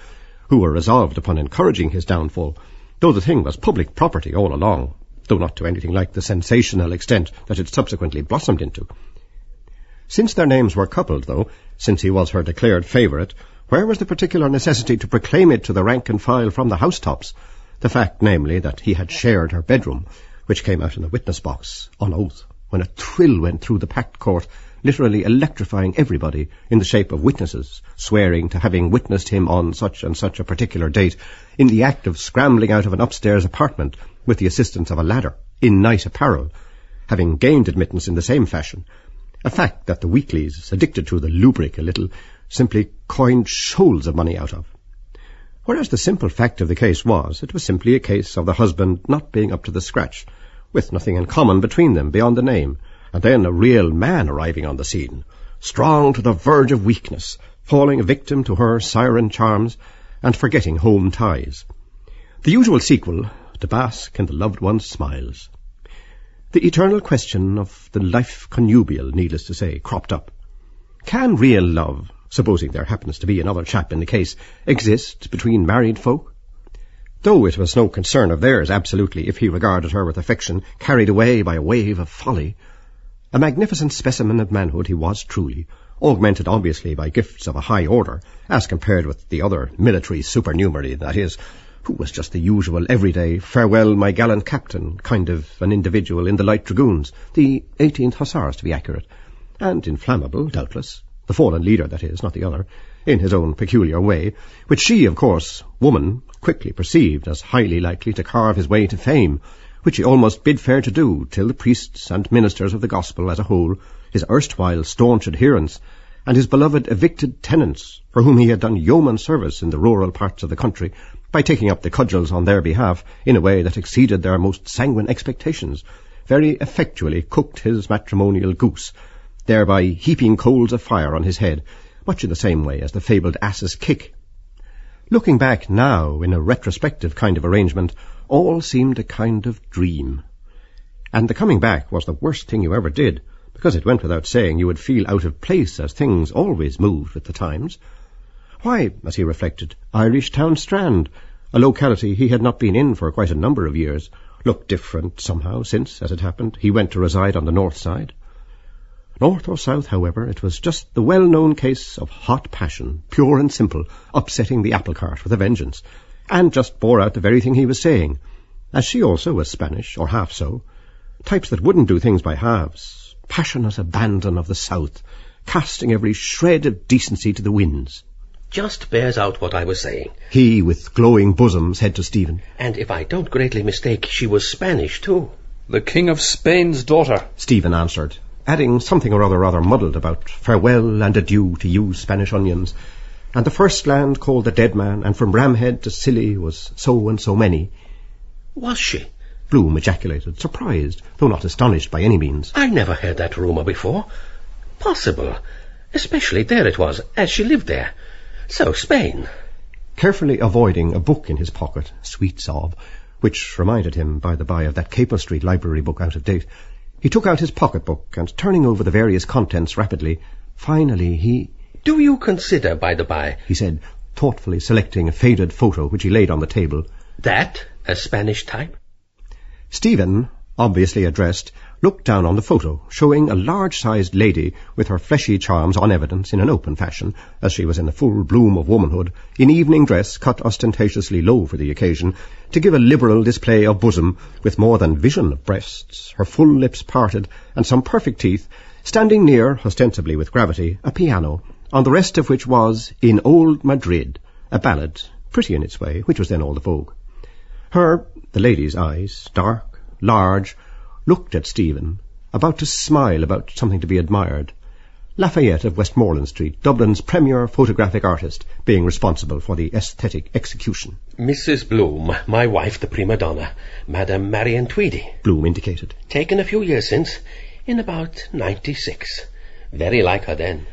who were resolved upon encouraging his downfall, though the thing was public property all along, though not to anything like the sensational extent that it subsequently blossomed into. Since their names were coupled, though, since he was her declared favourite, where was the particular necessity to proclaim it to the rank and file from the housetops, the fact, namely, that he had shared her bedroom, which came out in the witness box, on oath, when a thrill went through the packed court, literally electrifying everybody in the shape of witnesses, swearing to having witnessed him on such and such a particular date, in the act of scrambling out of an upstairs apartment with the assistance of a ladder, in night apparel, having gained admittance in the same fashion, a fact that the weeklies, addicted to the lubric a little, simply coined shoals of money out of. Whereas the simple fact of the case was, it was simply a case of the husband not being up to the scratch, with nothing in common between them beyond the name, and then a real man arriving on the scene, strong to the verge of weakness, falling a victim to her siren charms, and forgetting home ties. The usual sequel, to bask in the loved one's smiles. The eternal question of the life connubial, needless to say, cropped up. Can real love, supposing there happens to be another chap in the case, exist between married folk? Though it was no concern of theirs, absolutely, if he regarded her with affection, carried away by a wave of folly. A magnificent specimen of manhood he was truly, augmented obviously by gifts of a high order, as compared with the other military supernumerary, that is, who was just the usual everyday, farewell my gallant captain kind of an individual in the Light Dragoons, the 18th Hussars to be accurate, and inflammable, doubtless, the fallen leader, that is, not the other, in his own peculiar way, which she, of course, woman, quickly perceived as highly likely to carve his way to fame, which he almost bid fair to do till the priests and ministers of the gospel as a whole, his erstwhile staunch adherents, and his beloved evicted tenants, for whom he had done yeoman service in the rural parts of the country by taking up the cudgels on their behalf in a way that exceeded their most sanguine expectations, very effectually cooked his matrimonial goose, thereby heaping coals of fire on his head, much in the same way as the fabled ass's kick. Looking back now in a retrospective kind of arrangement, all seemed a kind of dream. And the coming back was the worst thing you ever did, because it went without saying you would feel out of place, as things always moved with the times. Why, as he reflected, Irish Town Strand, a locality he had not been in for quite a number of years, looked different somehow since, as it happened, he went to reside on the north side. North or south, however, it was just the well-known case of hot passion, pure and simple, upsetting the apple cart with a vengeance, and just bore out the very thing he was saying, as she also was Spanish, or half so, types that wouldn't do things by halves, passionate abandon of the south, casting every shred of decency to the winds. Just bears out what I was saying. He, with glowing bosom, said to Stephen. And if I don't greatly mistake, she was Spanish too. The King of Spain's daughter, Stephen answered, adding something or other rather muddled about farewell and adieu to you Spanish onions, and the first land called the Dead Man, and from Ramhead to Scilly was so and so many. Was she? Bloom ejaculated, surprised, though not astonished by any means. I never heard that rumour before. Possible. Especially there it was, as she lived there. So, Spain. Carefully avoiding a book in his pocket, sweet sob, which reminded him, by the by, of that Capel Street library book out of date, he took out his pocket-book, and turning over the various contents rapidly, finally he... Do you consider, by the by, he said, thoughtfully selecting a faded photo which he laid on the table, that a Spanish type? Stephen, obviously addressed, looked down on the photo, showing a large-sized lady with her fleshy charms on evidence in an open fashion, as she was in the full bloom of womanhood, in evening dress cut ostentatiously low for the occasion, to give a liberal display of bosom, with more than vision of breasts, her full lips parted, and some perfect teeth, standing near, ostensibly with gravity, a piano, on the rest of which was In Old Madrid, a ballad, pretty in its way, which was then all the vogue. Her, the lady's eyes, dark, large, looked at Stephen, about to smile about something to be admired. Lafayette of Westmoreland Street, Dublin's premier photographic artist, being responsible for the aesthetic execution. Mrs. Bloom, my wife, the prima donna, Madame Marion Tweedy. Bloom indicated. Taken a few years since, in about 96. Very like her then.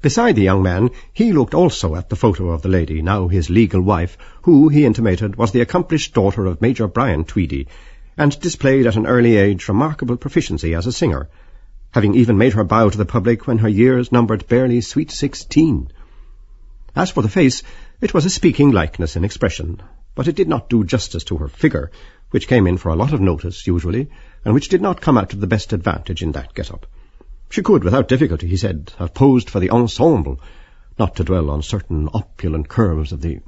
Beside the young man, he looked also at the photo of the lady, now his legal wife, who, he intimated, was the accomplished daughter of Major Brian Tweedy, and displayed at an early age remarkable proficiency as a singer, having even made her bow to the public when her years numbered barely sweet 16. As for the face, it was a speaking likeness in expression, but it did not do justice to her figure, which came in for a lot of notice, usually, and which did not come out to the best advantage in that get-up. She could, without difficulty, he said, have posed for the ensemble, not to dwell on certain opulent curves of the...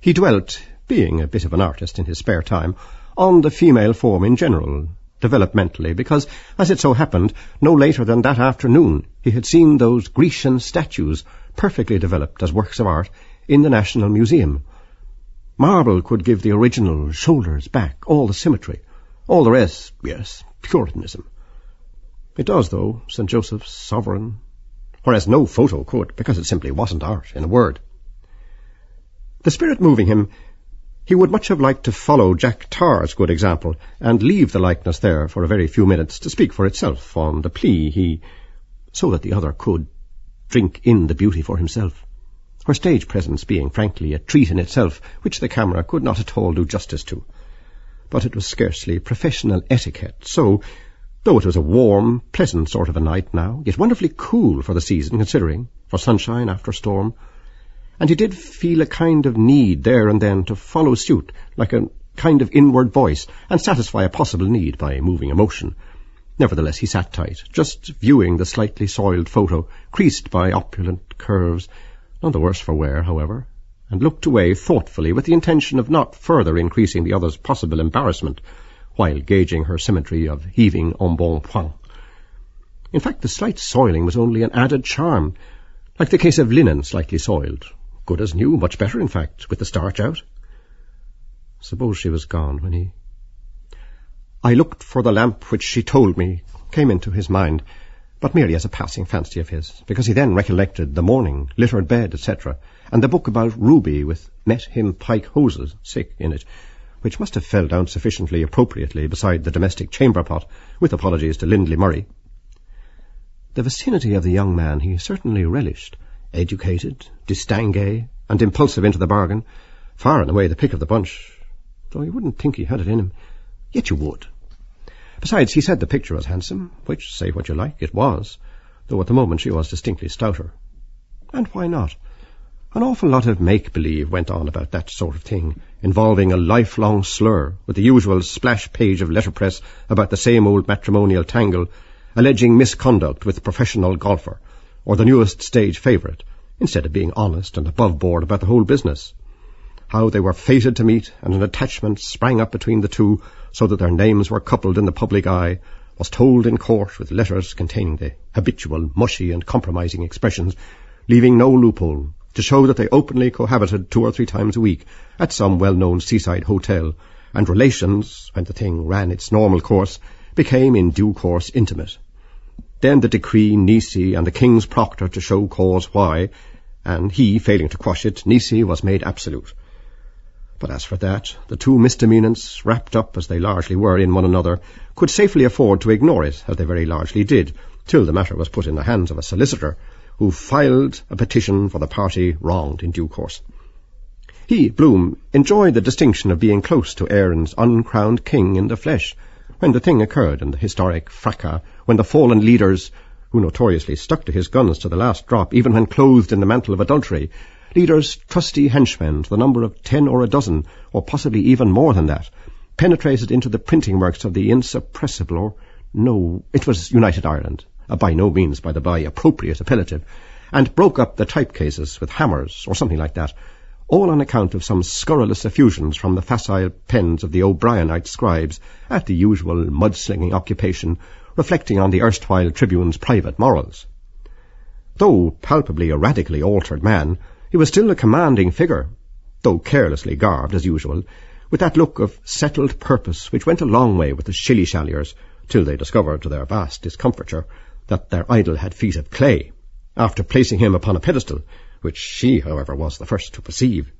He dwelt, being a bit of an artist in his spare time, on the female form in general, developmentally, because, as it so happened, no later than that afternoon he had seen those Grecian statues, perfectly developed as works of art, in the National Museum. Marble could give the original, shoulders, back, all the symmetry. All the rest, yes, Puritanism. It does, though, St. Joseph's, sovereign, whereas no photo could, because it simply wasn't art, in a word. The spirit moving him, he would much have liked to follow Jack Tar's good example, and leave the likeness there for a very few minutes to speak for itself on the plea so that the other could drink in the beauty for himself, her stage presence being frankly a treat in itself, which the camera could not at all do justice to. But it was scarcely professional etiquette, so, though it was a warm, pleasant sort of a night now, yet wonderfully cool for the season, considering, for sunshine after storm, and he did feel a kind of need there and then to follow suit, like a kind of inward voice, and satisfy a possible need by moving emotion. Nevertheless, he sat tight, just viewing the slightly soiled photo, creased by opulent curves, none the worse for wear, however, and looked away thoughtfully with the intention of not further increasing the other's possible embarrassment, while gauging her symmetry of heaving embonpoint. In fact, the slight soiling was only an added charm, like the case of linen slightly soiled. Good as new, much better, in fact, with the starch out. Suppose she was gone when he... I looked for the lamp which she told me came into his mind, but merely as a passing fancy of his, because he then recollected the morning, littered bed, etc., and the book about Ruby with met him pike hoses, sick, in it, which must have fell down sufficiently appropriately beside the domestic chamber pot, with apologies to Lindley Murray. The vicinity of the young man he certainly relished, educated, distingué, and impulsive into the bargain, far and away the pick of the bunch, though you wouldn't think he had it in him, yet you would. Besides, he said the picture was handsome, which, say what you like, it was, though at the moment she was distinctly stouter. And why not? An awful lot of make-believe went on about that sort of thing, involving a lifelong slur, with the usual splash page of letterpress about the same old matrimonial tangle, alleging misconduct with a professional golfer, or the newest stage favourite, instead of being honest and above board about the whole business. How they were fated to meet, and an attachment sprang up between the two, so that their names were coupled in the public eye, was told in court with letters containing the habitual mushy and compromising expressions, leaving no loophole, to show that they openly cohabited 2 or 3 times a week at some well-known seaside hotel, and relations, when the thing ran its normal course, became in due course intimate. Then the decree Nisi and the king's proctor to show cause why, and he failing to quash it, Nisi was made absolute. But as for that, the two misdemeanants, wrapped up as they largely were in one another, could safely afford to ignore it, as they very largely did, till the matter was put in the hands of a solicitor, who filed a petition for the party wronged in due course. He, Bloom, enjoyed the distinction of being close to Erin's uncrowned king in the flesh, when the thing occurred in the historic fracas, when the fallen leaders, who notoriously stuck to his guns to the last drop, even when clothed in the mantle of adultery, leaders, trusty henchmen to the number of 10 or a dozen, or possibly even more than that, penetrated into the printing works of the insuppressible, or no, it was United Ireland, a by no means, by the by, appropriate appellative, and broke up the type cases with hammers, or something like that, all on account of some scurrilous effusions from the facile pens of the O'Brienite scribes at the usual mudslinging occupation, reflecting on the erstwhile tribune's private morals. Though palpably a radically altered man, he was still a commanding figure, though carelessly garbed as usual, with that look of settled purpose which went a long way with the shilly-shalliers, till they discovered, to their vast discomfiture, that their idol had feet of clay, after placing him upon a pedestal, which she, however, was the first to perceive.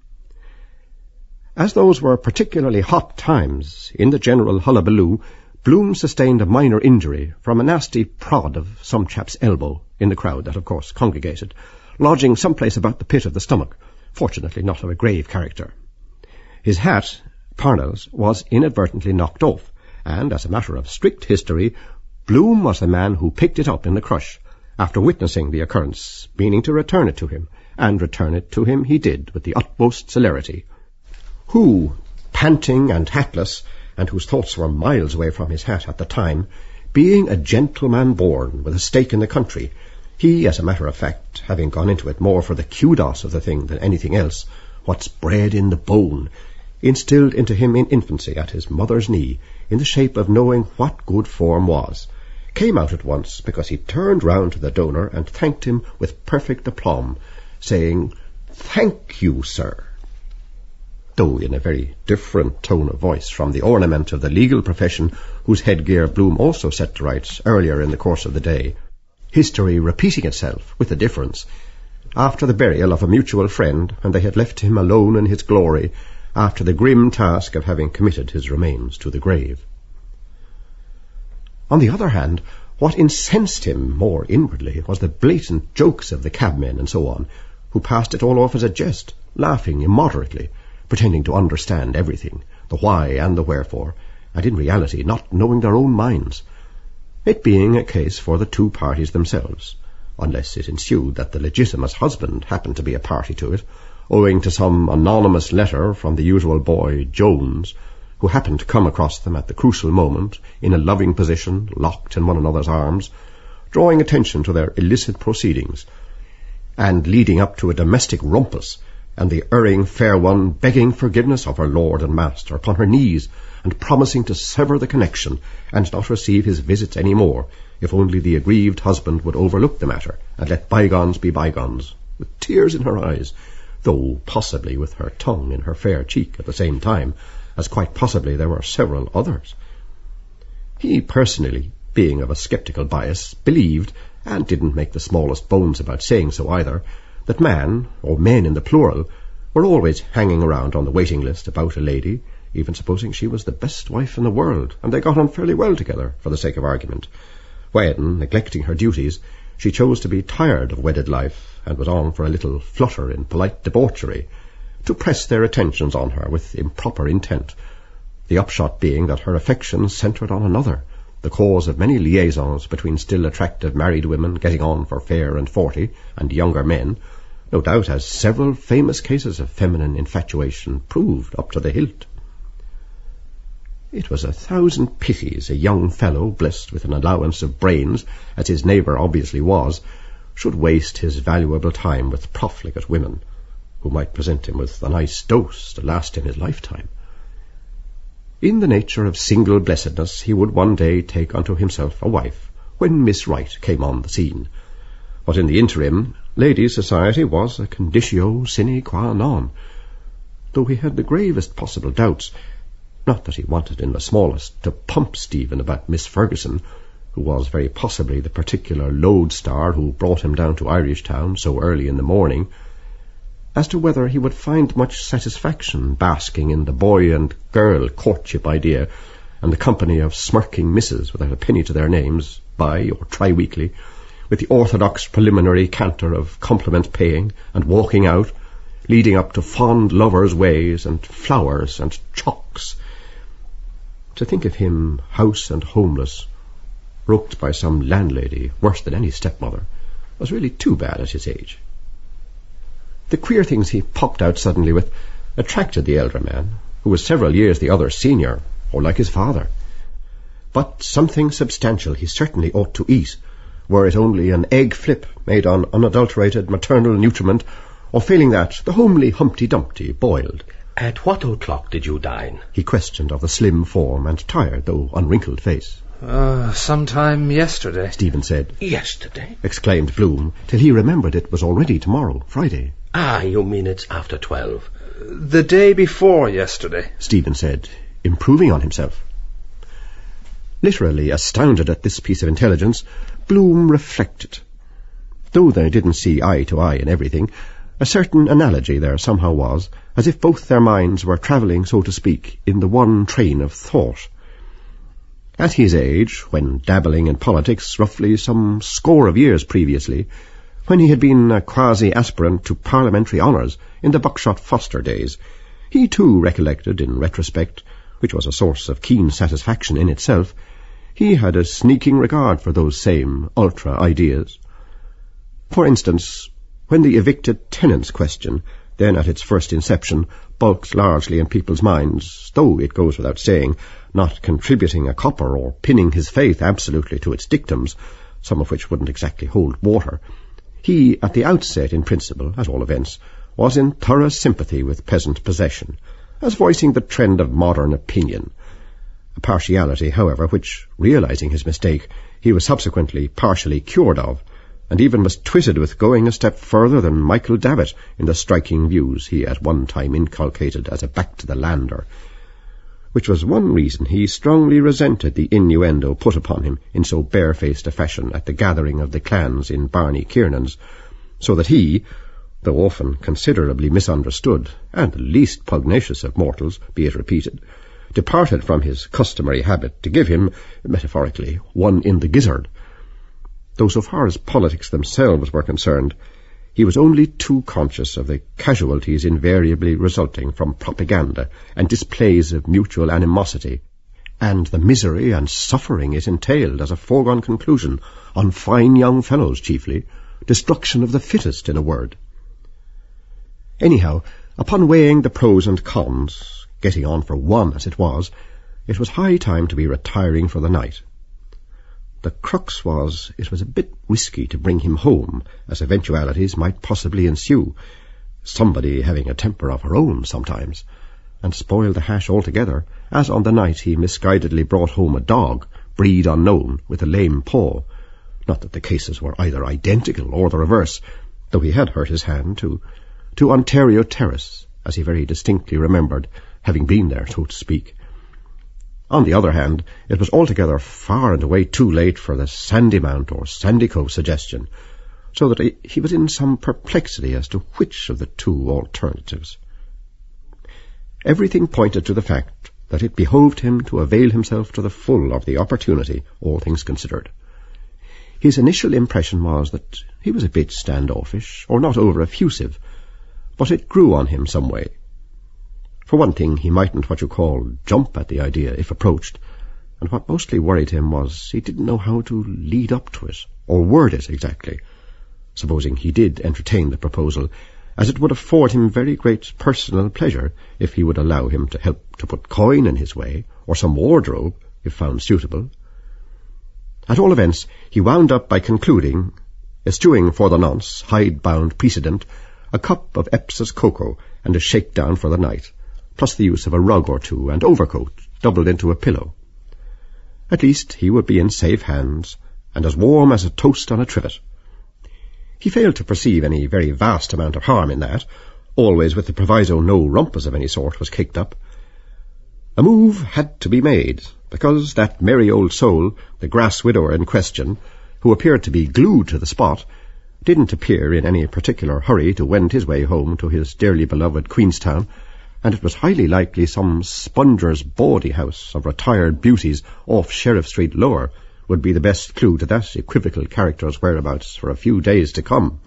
As those were particularly hot times in the general hullabaloo, Bloom sustained a minor injury from a nasty prod of some chap's elbow in the crowd that, of course, congregated, lodging someplace about the pit of the stomach, fortunately not of a grave character. His hat, Parnell's, was inadvertently knocked off, and, as a matter of strict history, Bloom was the man who picked it up in the crush, after witnessing the occurrence, meaning to return it to him, and return it to him he did with the utmost celerity. Who, panting and hatless, and whose thoughts were miles away from his hat at the time, being a gentleman born with a stake in the country, he, as a matter of fact, having gone into it more for the kudos of the thing than anything else, what's bred in the bone, instilled into him in infancy at his mother's knee, in the shape of knowing what good form was, came out at once because he turned round to the donor and thanked him with perfect aplomb, saying, "Thank you, sir," though in a very different tone of voice from the ornament of the legal profession whose headgear Bloom also set to rights earlier in the course of the day, history repeating itself, with a difference, after the burial of a mutual friend, when they had left him alone in his glory, after the grim task of having committed his remains to the grave. On the other hand, what incensed him more inwardly was the blatant jokes of the cabmen and so on, who passed it all off as a jest, laughing immoderately, pretending to understand everything, the why and the wherefore, and in reality not knowing their own minds, it being a case for the two parties themselves, unless it ensued that the legitimate husband happened to be a party to it, owing to some anonymous letter from the usual boy Jones, who happened to come across them at the crucial moment, in a loving position, locked in one another's arms, drawing attention to their illicit proceedings, and leading up to a domestic rumpus, and the erring fair one begging forgiveness of her lord and master upon her knees, and promising to sever the connection, and not receive his visits any more, if only the aggrieved husband would overlook the matter, and let bygones be bygones, with tears in her eyes, though possibly with her tongue in her fair cheek at the same time, as quite possibly there were several others. He personally, being of a sceptical bias, believed, and didn't make the smallest bones about saying so either, that man, or men in the plural, were always hanging around on the waiting list about a lady, even supposing she was the best wife in the world, and they got on fairly well together, for the sake of argument, when, neglecting her duties, she chose to be tired of wedded life, and was on for a little flutter in polite debauchery, to press their attentions on her with improper intent, the upshot being that her affections centred on another, the cause of many liaisons between still attractive married women getting on for fair and 40, and younger men, no doubt as several famous cases of feminine infatuation proved up to the hilt. It was 1,000 pities a young fellow, blessed with an allowance of brains, as his neighbour obviously was, should waste his valuable time with profligate women, who might present him with a nice dose to last him his lifetime. In the nature of single blessedness he would one day take unto himself a wife, when Miss Right came on the scene. But in the interim, ladies' society was a conditio sine qua non, though he had the gravest possible doubts, not that he wanted in the smallest to pump Stephen about Miss Ferguson, who was very possibly the particular lodestar who brought him down to Irish Town so early in the morning, as to whether he would find much satisfaction basking in the boy and girl courtship idea, and the company of smirking misses without a penny to their names, bi- or tri-weekly, with the orthodox preliminary canter of compliment-paying and walking out, leading up to fond lovers' ways and flowers and chalks. To think of him house and homeless, roped by some landlady worse than any stepmother, was really too bad at his age. The queer things he popped out suddenly with attracted the elder man, who was several years the other's senior, or like his father. But something substantial he certainly ought to eat, were it only an egg flip made on unadulterated maternal nutriment, or failing that, the homely Humpty Dumpty boiled. At what o'clock did you dine? He questioned of the slim form and tired, though unwrinkled face. Sometime yesterday. Stephen said. Yesterday? Exclaimed Bloom, till he remembered it was already tomorrow, Friday. Ah, you mean it's after 12. The day before yesterday, Stephen said, improving on himself. Literally astounded at this piece of intelligence, Bloom reflected. Though they didn't see eye to eye in everything, a certain analogy there somehow was, as if both their minds were travelling, so to speak, in the one train of thought. At his age, when dabbling in politics roughly some score of years previously, when he had been a quasi-aspirant to parliamentary honours in the Buckshot Foster days, he too recollected, in retrospect, which was a source of keen satisfaction in itself, he had a sneaking regard for those same ultra-ideas. For instance, when the evicted tenants question, then at its first inception, bulked largely in people's minds, though it goes without saying, not contributing a copper or pinning his faith absolutely to its dictums, some of which wouldn't exactly hold water, he, at the outset in principle, at all events, was in thorough sympathy with peasant possession, as voicing the trend of modern opinion, a partiality, however, which, realizing his mistake, he was subsequently partially cured of, and even was twitted with going a step further than Michael Davitt in the striking views he at one time inculcated as a back-to-the-lander, which was one reason he strongly resented the innuendo put upon him in so barefaced a fashion at the gathering of the clans in Barney Kiernan's, so that he, though often considerably misunderstood, and the least pugnacious of mortals, be it repeated, departed from his customary habit to give him, metaphorically, one in the gizzard. Though so far as politics themselves were concerned, he was only too conscious of the casualties invariably resulting from propaganda and displays of mutual animosity, and the misery and suffering it entailed as a foregone conclusion on fine young fellows chiefly, destruction of the fittest, in a word. Anyhow, upon weighing the pros and cons, getting on for one as it was high time to be retiring for the night. The crux was, it was a bit risky to bring him home, as eventualities might possibly ensue, somebody having a temper of her own sometimes, and spoil the hash altogether, as on the night he misguidedly brought home a dog, breed unknown, with a lame paw. Not that the cases were either identical or the reverse, though he had hurt his hand to Ontario Terrace, as he very distinctly remembered, having been there, so to speak. On the other hand, it was altogether far and away too late for the Sandymount or Sandycove suggestion, so that he was in some perplexity as to which of the two alternatives. Everything pointed to the fact that it behoved him to avail himself to the full of the opportunity, all things considered. His initial impression was that he was a bit standoffish, or not over-effusive, but it grew on him some way. For one thing, he mightn't what you call jump at the idea if approached, and what mostly worried him was he didn't know how to lead up to it, or word it exactly. Supposing he did entertain the proposal, as it would afford him very great personal pleasure if he would allow him to help to put coin in his way, or some wardrobe, if found suitable. At all events, he wound up by concluding, eschewing for the nonce, hide-bound precedent, a cup of Epsom cocoa and a shakedown for the night, plus the use of a rug or two and overcoat doubled into a pillow. At least he would be in safe hands, and as warm as a toast on a trivet. He failed to perceive any very vast amount of harm in that, always with the proviso no rumpus of any sort was kicked up. A move had to be made, because that merry old soul, the grass widower in question, who appeared to be glued to the spot, didn't appear in any particular hurry to wend his way home to his dearly beloved Queenstown, and it was highly likely some spunger's bawdy house of retired beauties off Sheriff Street Lower would be the best clue to that equivocal character's whereabouts for a few days to come,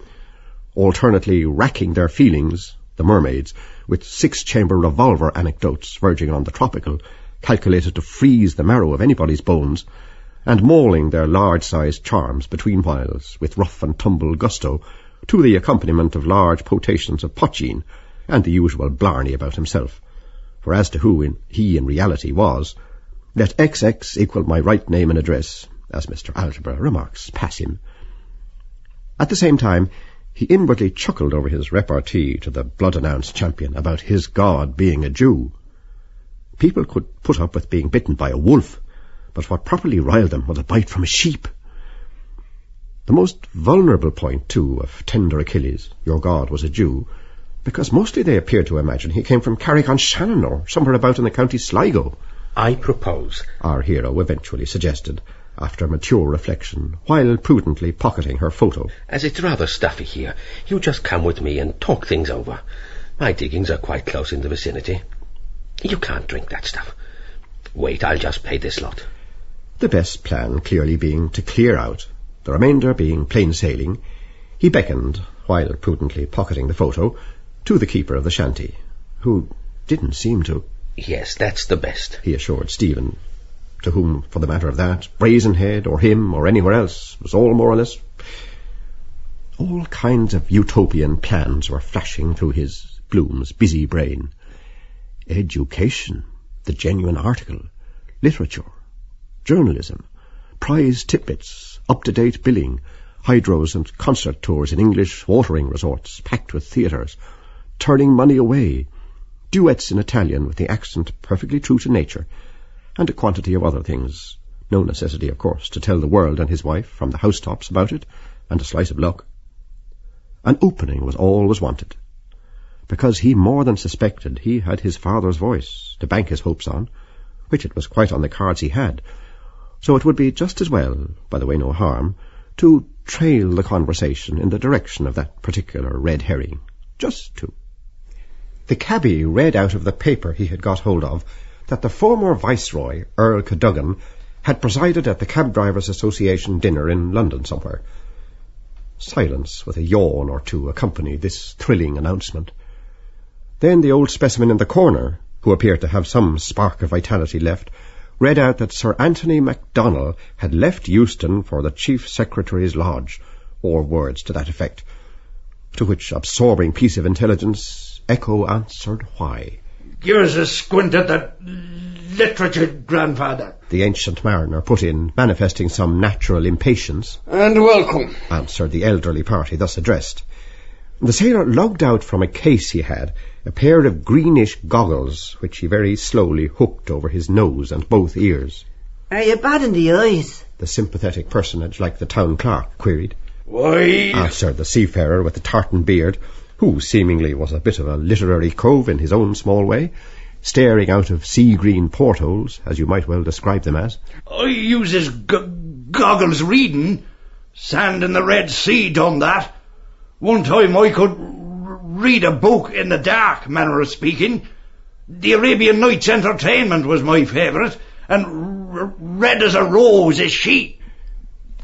alternately racking their feelings, the mermaids, with 6-chamber revolver anecdotes verging on the tropical, calculated to freeze the marrow of anybody's bones, and mauling their large-sized charms between whiles with rough and tumble gusto, to the accompaniment of large potations of potheen, and the usual blarney about himself. For as to who he in reality was, let XX equal my right name and address, as Mr. Algebra remarks passim. At the same time, he inwardly chuckled over his repartee to the blood-announced champion about his God being a Jew. People could put up with being bitten by a wolf, but what properly riled them was a bite from a sheep. The most vulnerable point, too, of tender Achilles, your God was a Jew, because mostly they appeared to imagine he came from Carrick-on-Shannon or somewhere about in the county Sligo. I propose, our hero eventually suggested, after mature reflection, while prudently pocketing her photo. As it's rather stuffy here, you just come with me and talk things over. My diggings are quite close in the vicinity. You can't drink that stuff. Wait, I'll just pay this lot. The best plan clearly being to clear out, the remainder being plain sailing, he beckoned, while prudently pocketing the photo, to the keeper of the shanty, who didn't seem to... Yes, that's the best, he assured Stephen, to whom, for the matter of that, Brazenhead or him or anywhere else was all more or less... All kinds of utopian plans were flashing through his, Bloom's, busy brain. Education, the genuine article, literature, journalism, prize tidbits, up-to-date billing, hydros and concert tours in English watering resorts packed with theatres, turning money away, duets in Italian with the accent perfectly true to nature, and a quantity of other things. No necessity, of course, to tell the world and his wife from the housetops about it, and a slice of luck. An opening was all was wanted, because he more than suspected he had his father's voice to bank his hopes on, which it was quite on the cards he had, so it would be just as well, by the way no harm, to trail the conversation in the direction of that particular red herring. Just to. The cabby read out of the paper he had got hold of that the former Viceroy, Earl Cadogan, had presided at the Cab Drivers' Association dinner in London somewhere. Silence with a yawn or two accompanied this thrilling announcement. Then the old specimen in the corner, who appeared to have some spark of vitality left, read out that Sir Anthony MacDonald had left Euston for the Chief Secretary's lodge, or words to that effect, to which absorbing piece of intelligence Echo answered why. Give us a squint at that literature, grandfather, the ancient mariner put in, manifesting some natural impatience. And welcome, answered the elderly party thus addressed. The sailor lugged out from a case he had a pair of greenish goggles, which he very slowly hooked over his nose and both ears. Are you bad in the eyes? The sympathetic personage like the town clerk queried. Why, answered the seafarer with the tartan beard, who seemingly was a bit of a literary cove in his own small way. staring out of sea-green portholes, as you might well describe them as. I uses goggles reading. Sand in the Red Sea done that. One time I could read a book in the dark, manner of speaking. The Arabian Nights Entertainment was my favourite, and Red as a Rose is she.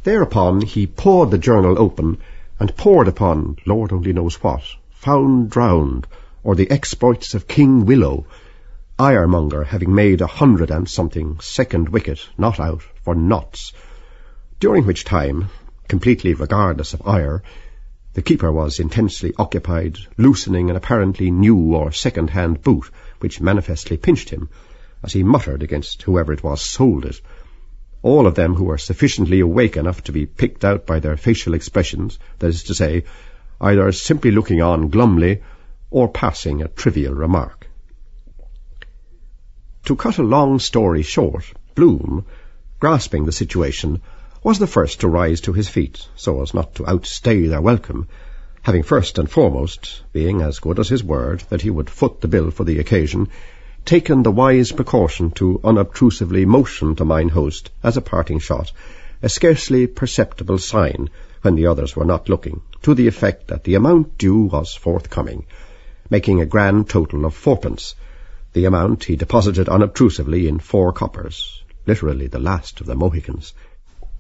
Thereupon he pawed the journal open and pored upon Lord only knows what, Found Drowned, or the exploits of King Willow, Ironmonger having made 100 and something second wicket not out for Notts, during which time, completely regardless of ire, the keeper was intensely occupied loosening an apparently new or second-hand boot, which manifestly pinched him, as he muttered against whoever it was sold it. All of them who were sufficiently awake enough to be picked out by their facial expressions, that is to say, either simply looking on glumly or passing a trivial remark. To cut a long story short, Bloom, grasping the situation, was the first to rise to his feet, so as not to outstay their welcome, having first and foremost, being as good as his word that he would foot the bill for the occasion, taken the wise precaution to unobtrusively motion to mine host, as a parting shot, a scarcely perceptible sign, when the others were not looking, to the effect that the amount due was forthcoming, making a grand total of 4pence. The amount he deposited unobtrusively in 4 coppers, literally the last of the Mohicans.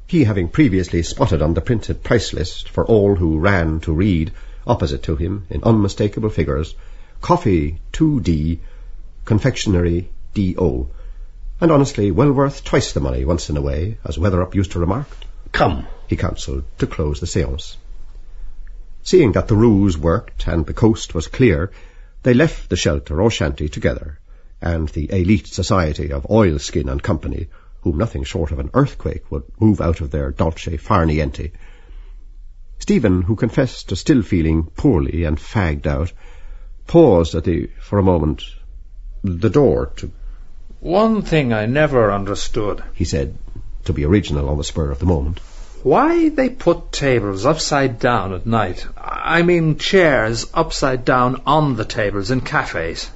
He having previously spotted on the printed price list for all who ran to read, opposite to him, in unmistakable figures, coffee 2D, confectionery D.O., and honestly well worth twice the money once in a way, as Weatherup used to remark. Come, he counselled, to close the séance. Seeing that the ruse worked and the coast was clear, they left the shelter or shanty together, and the elite society of Oilskin and Company, whom nothing short of an earthquake would move out of their dolce far niente. Stephen, who confessed to still feeling poorly and fagged out, paused for a moment, the door to... One thing I never understood, he said, to be original on the spur of the moment. Why they put tables upside down at night. I mean chairs upside down on the tables in cafes.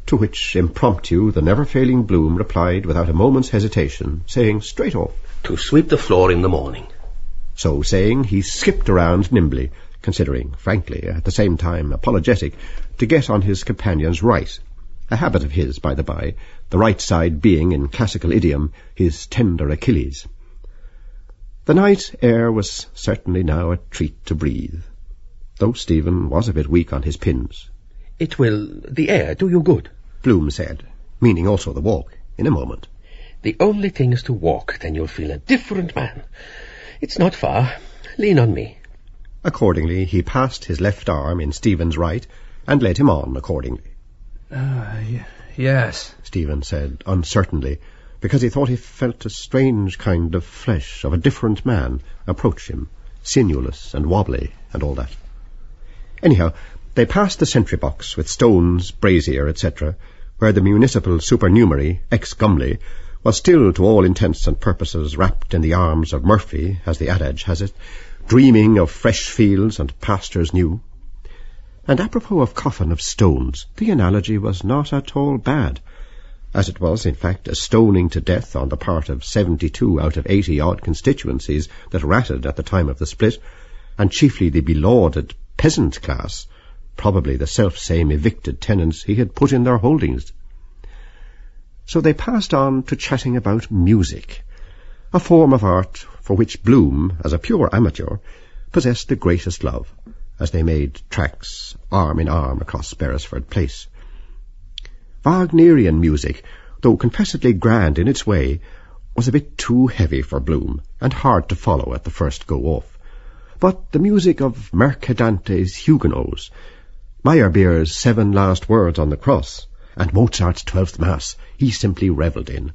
To which impromptu the never-failing Bloom replied without a moment's hesitation, saying straight off, to sweep the floor in the morning. So saying, he skipped around nimbly, considering, frankly, at the same time apologetic, to get on his companion's right, a habit of his, by the by, the right side being, in classical idiom, his tender Achilles. The night air was certainly now a treat to breathe, though Stephen was a bit weak on his pins. It will, the air, do you good, Bloom said, meaning also the walk, in a moment. The only thing is to walk, then you'll feel a different man. It's not far. Lean on me. Accordingly, he passed his left arm in Stephen's right, and led him on accordingly. Yes, Stephen said, uncertainly, because he thought he felt a strange kind of flesh of a different man approach him, sinewless and wobbly and all that. Anyhow, they passed the sentry-box with stones, brazier, etc., where the municipal supernumerary, ex-Gumley, was still to all intents and purposes wrapped in the arms of Murphy, as the adage has it, dreaming of fresh fields and pastures new. And apropos of coffin of stones, the analogy was not at all bad, as it was, in fact, a stoning to death on the part of 72 out of 80-odd constituencies that ratted at the time of the split, and chiefly the belauded peasant class, probably the self-same evicted tenants he had put in their holdings. So they passed on to chatting about music, a form of art for which Bloom, as a pure amateur, possessed the greatest love, as they made tracks arm in arm across Beresford Place. Wagnerian music, though confessedly grand in its way, was a bit too heavy for Bloom, and hard to follow at the first go-off. But the music of Mercadante's Huguenots, Meyerbeer's 7 Last Words on the Cross, and Mozart's 12th Mass, he simply revelled in,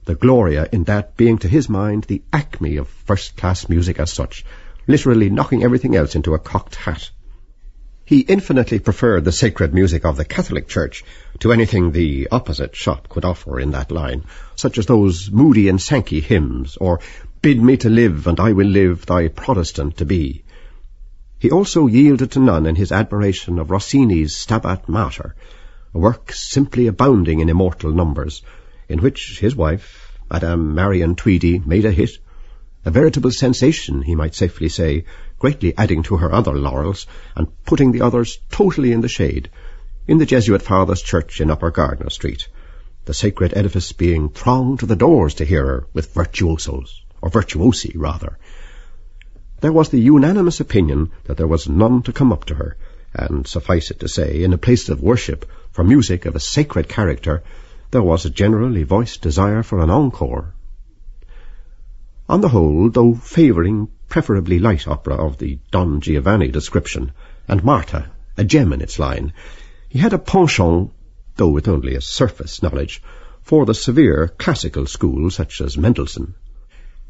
the Gloria in that being to his mind the acme of first-class music as such, literally knocking everything else into a cocked hat. He infinitely preferred the sacred music of the Catholic Church to anything the opposite shop could offer in that line, such as those Moody and Sankey hymns, or Bid me to live, and I will live, thy Protestant to be. He also yielded to none in his admiration of Rossini's Stabat Mater, a work simply abounding in immortal numbers, in which his wife, Madame Marion Tweedy, made a hit, a veritable sensation, he might safely say, greatly adding to her other laurels, and putting the others totally in the shade, in the Jesuit Father's church in Upper Gardiner Street, the sacred edifice being thronged to the doors to hear her with virtuosos, or virtuosi rather. There was the unanimous opinion that there was none to come up to her, and suffice it to say, in a place of worship for music of a sacred character, there was a generally voiced desire for an encore. On the whole, though favouring preferably light opera of the Don Giovanni description, and Martha, a gem in its line, he had a penchant, though with only a surface knowledge, for the severe classical school such as Mendelssohn.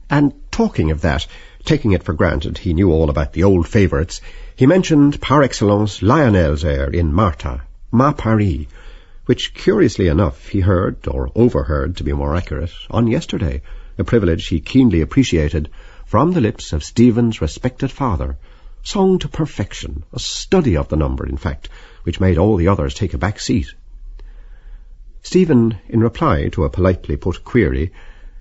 And talking of that, taking it for granted he knew all about the old favourites, he mentioned par excellence Lionel's air in Martha, Ma Paris, which curiously enough he heard, or overheard to be more accurate, on yesterday, a privilege he keenly appreciated, from the lips of Stephen's respected father, sung to perfection, a study of the number, in fact, which made all the others take a back seat. Stephen, in reply to a politely put query,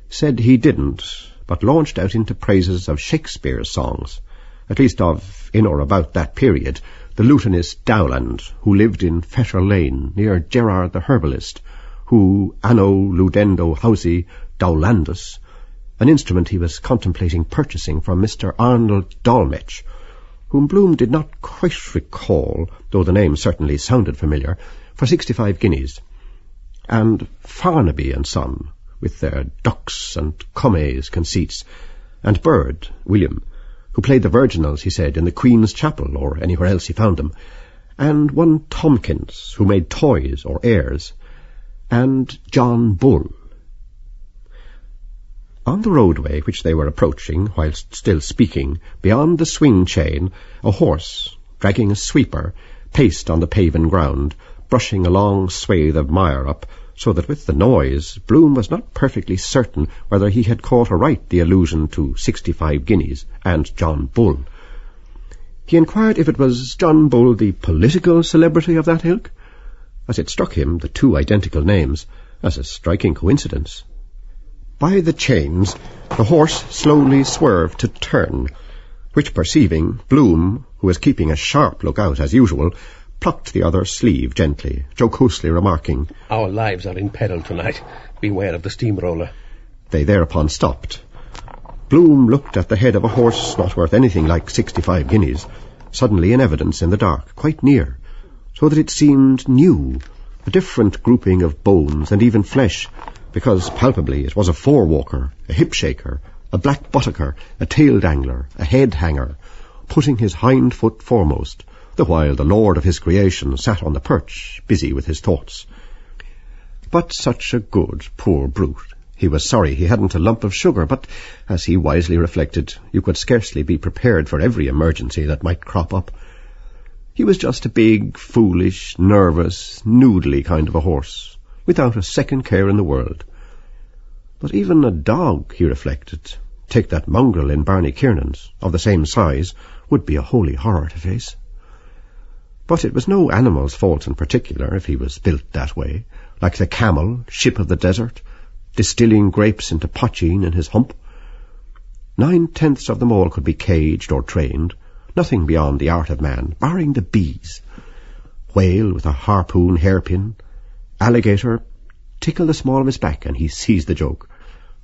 said he didn't, but launched out into praises of Shakespeare's songs, at least of, in or about that period, the lutenist Dowland, who lived in Fetter Lane, near Gerard the herbalist, who, anno ludendo hausi Dowlandus, an instrument he was contemplating purchasing from Mr. Arnold Dolmetsch, whom Bloom did not quite recall, though the name certainly sounded familiar, for 65 guineas, and Farnaby and Son, with their ducks and comets conceits, and Bird, William, who played the virginals, he said, in the Queen's Chapel, or anywhere else he found them, and one Tomkins, who made toys or airs, and John Bull. On the roadway which they were approaching, whilst still speaking, beyond the swing chain, a horse, dragging a sweeper, paced on the paven ground, brushing a long swathe of mire up, so that with the noise Bloom was not perfectly certain whether he had caught aright the allusion to 65 guineas and John Bull. He inquired if it was John Bull, the political celebrity of that ilk, as it struck him, the two identical names, as a striking coincidence. By the chains the horse slowly swerved to turn, which perceiving, Bloom, who was keeping a sharp look-out as usual, plucked the other's sleeve gently, jocosely remarking, "Our lives are in peril tonight. Beware of the steamroller." They thereupon stopped. Bloom looked at the head of a horse not worth anything like 65 guineas, suddenly in evidence in the dark, quite near, so that it seemed new, a different grouping of bones and even flesh, because palpably it was a fore-walker, a hip-shaker, a black buttocker, a tail-dangler, a head-hanger, putting his hind foot foremost, the while the lord of his creation sat on the perch, busy with his thoughts. But such a good, poor brute. He was sorry he hadn't a lump of sugar, but, as he wisely reflected, you could scarcely be prepared for every emergency that might crop up. He was just a big, foolish, nervous, noodly kind of a horse, without a second care in the world. But even a dog, he reflected, take that mongrel in Barney Kiernan's, of the same size, would be a holy horror to face. But it was no animal's fault in particular if he was built that way, like the camel, ship of the desert, distilling grapes into potheen in his hump. 9/10 of them all could be caged or trained, nothing beyond the art of man, barring the bees. Whale with a harpoon hairpin, alligator, tickle the small of his back and he sees the joke,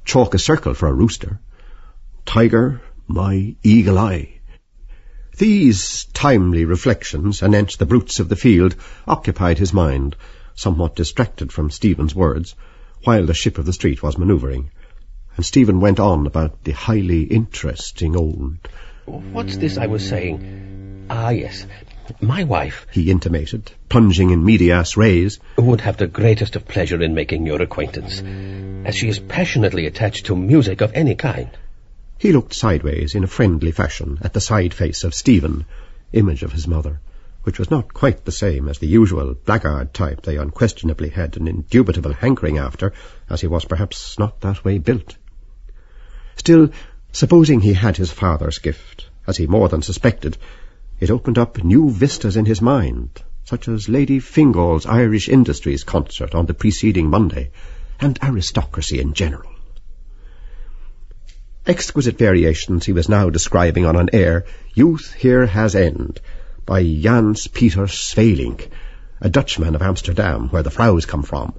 chalk a circle for a rooster, tiger, my eagle eye. These timely reflections anent the brutes of the field occupied his mind, somewhat distracted from Stephen's words, while the ship of the street was manoeuvring, and Stephen went on about the highly interesting old... "What's this I was saying? Ah, yes. My wife," he intimated, plunging in medias res, "would have the greatest of pleasure in making your acquaintance, as she is passionately attached to music of any kind." He looked sideways in a friendly fashion at the side face of Stephen, image of his mother, which was not quite the same as the usual blackguard type they unquestionably had an indubitable hankering after, as he was perhaps not that way built. Still, supposing he had his father's gift, as he more than suspected, it opened up new vistas in his mind, such as Lady Fingal's Irish Industries concert on the preceding Monday, and aristocracy in general. Exquisite variations he was now describing on an air, Youth Here Has End, by Jans Peter Svelink, a Dutchman of Amsterdam, where the Vrouws come from.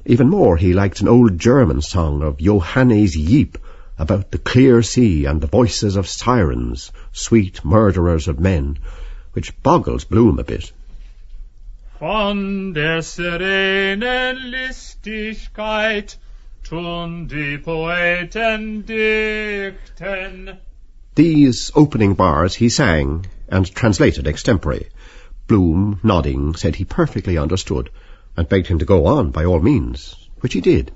Even more, he liked an old German song of Johannes Jeep about the clear sea and the voices of sirens, sweet murderers of men, which boggles Bloom a bit. Von der Sirenen Listigkeit tun die Poeten dichten. These opening bars he sang and translated extempore. Bloom, nodding, said he perfectly understood, and begged him to go on by all means, which he did.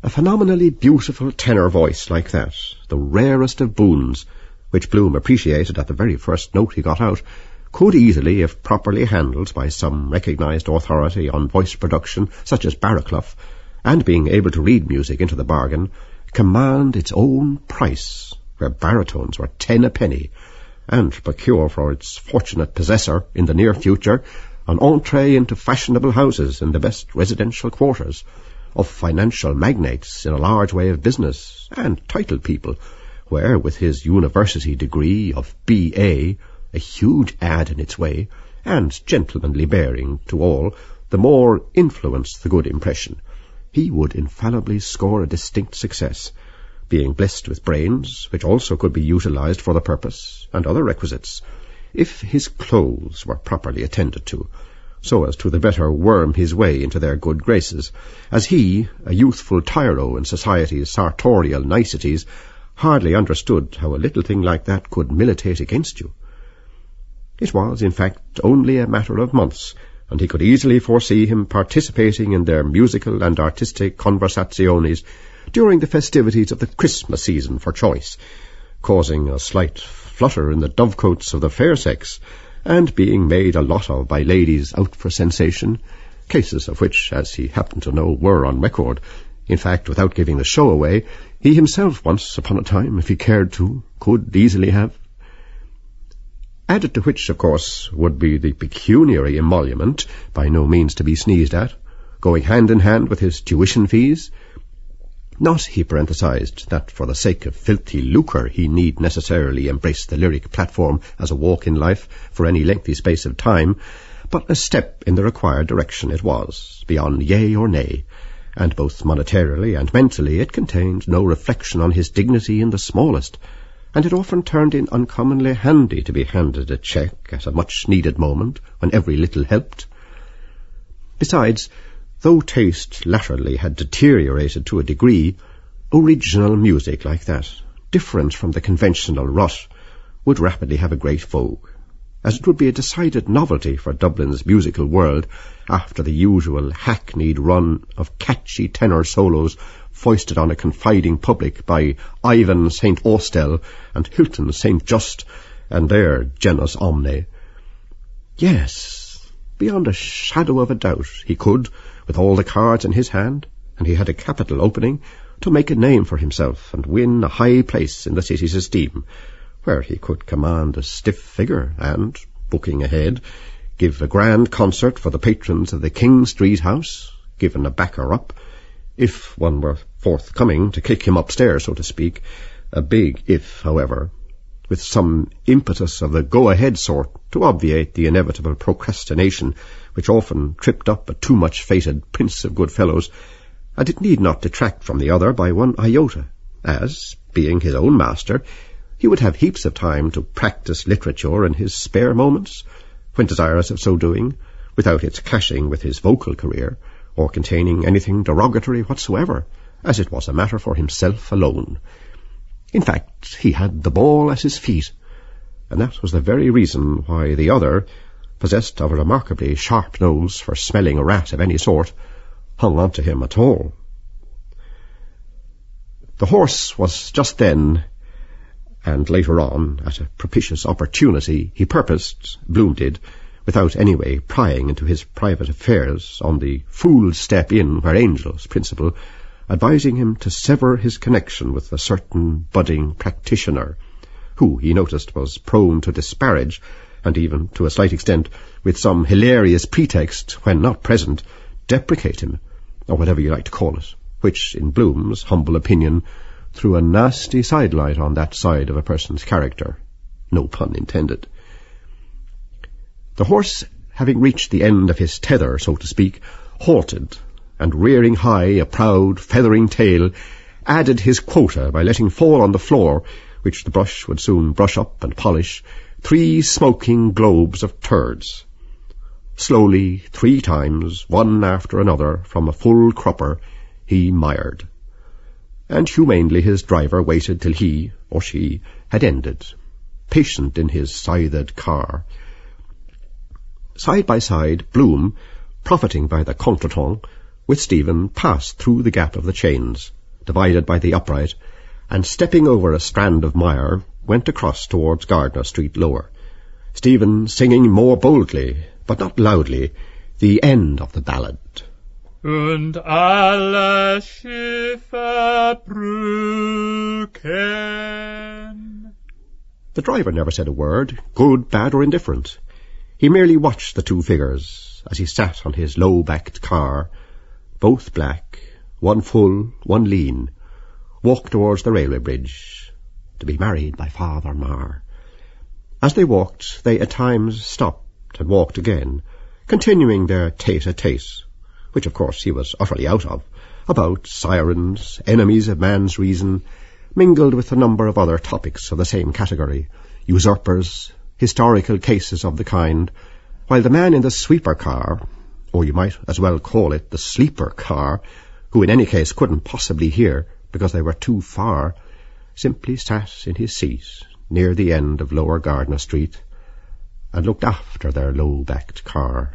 A phenomenally beautiful tenor voice like that, the rarest of boons, which Bloom appreciated at the very first note he got out, could easily, if properly handled by some recognized authority on voice production, such as Barraclough, and being able to read music into the bargain, command its own price, where baritones were 10 a penny, and procure for its fortunate possessor, in the near future, an entree into fashionable houses in the best residential quarters, of financial magnates in a large way of business, and titled people, where, with his university degree of B.A., a huge ad in its way, and gentlemanly bearing to all, the more influence the good impression, he would infallibly score a distinct success, being blessed with brains, which also could be utilized for the purpose, and other requisites, if his clothes were properly attended to, so as to the better worm his way into their good graces, as he, a youthful tyro in society's sartorial niceties, hardly understood how a little thing like that could militate against you. It was, in fact, only a matter of months, and he could easily foresee him participating in their musical and artistic conversaziones during the festivities of the Christmas season for choice, causing a slight flutter in the dovecoats of the fair sex, and being made a lot of by ladies out for sensation, cases of which, as he happened to know, were on record. In fact, without giving the show away, he himself once upon a time, if he cared to, could easily have. Added to which, of course, would be the pecuniary emolument, by no means to be sneezed at, going hand in hand with his tuition fees. Not, he parenthesized, that for the sake of filthy lucre he need necessarily embrace the lyric platform as a walk in life for any lengthy space of time, but a step in the required direction it was, beyond yea or nay, and both monetarily and mentally it contained no reflection on his dignity in the smallest, and it often turned in uncommonly handy to be handed a cheque at a much-needed moment when every little helped. Besides, though taste latterly had deteriorated to a degree, original music like that, different from the conventional rut, would rapidly have a great vogue, as it would be a decided novelty for Dublin's musical world after the usual hackneyed run of catchy tenor solos foisted on a confiding public by Ivan St. Austell and Hilton St. Just and their genus omne. Yes, beyond a shadow of a doubt, he could, with all the cards in his hand, and he had a capital opening, to make a name for himself and win a high place in the city's esteem, where he could command a stiff figure and, booking ahead, give a grand concert for the patrons of the King Street House, given a backer-up, if one were forthcoming to kick him upstairs, so to speak, a big if, however, with some impetus of the go-ahead sort to obviate the inevitable procrastination which often tripped up a too-much-fated prince of good fellows, and it need not detract from the other by one iota, as, being his own master, he would have heaps of time to practice literature in his spare moments, when desirous of so doing, without its clashing with his vocal career, or containing anything derogatory whatsoever, as it was a matter for himself alone. In fact, he had the ball at his feet, and that was the very reason why the other, possessed of a remarkably sharp nose for smelling a rat of any sort, hung on to him at all. The horse was just then, and later on, at a propitious opportunity, he purposed, Bloom did, without anyway prying into his private affairs, on the fool's step in where angels principle, advising him to sever his connection with a certain budding practitioner, who, he noticed, was prone to disparage and even, to a slight extent, with some hilarious pretext, when not present, deprecate him, or whatever you like to call it, which, in Bloom's humble opinion, threw a nasty sidelight on that side of a person's character. No pun intended. The horse, having reached the end of his tether, so to speak, halted, and rearing high a proud, feathering tail, added his quota by letting fall on the floor, which the brush would soon brush up and polish, 3 smoking globes of turds. Slowly, 3 times, one after another, from a full crupper, he mired. And humanely his driver waited till he, or she, had ended, patient in his scythed car. Side by side, Bloom, profiting by the contretemps, with Stephen, passed through the gap of the chains, divided by the upright, and stepping over a strand of mire, went across towards Gardiner Street lower, Stephen singing more boldly, but not loudly, the end of the ballad. Und alle Schiffe brücken. The driver never said a word, good, bad, or indifferent. He merely watched the 2 figures as he sat on his low-backed car, both black, one full, one lean, walk towards the railway bridge, to be married by Father Marr. As they walked, they at times stopped and walked again, continuing their tete-a-tete, which of course he was utterly out of, about sirens, enemies of man's reason, mingled with a number of other topics of the same category, usurpers, historical cases of the kind, while the man in the sweeper car, or you might as well call it the sleeper car, who in any case couldn't possibly hear because they were too far, simply sat in his seat near the end of Lower Gardiner Street and looked after their low-backed car.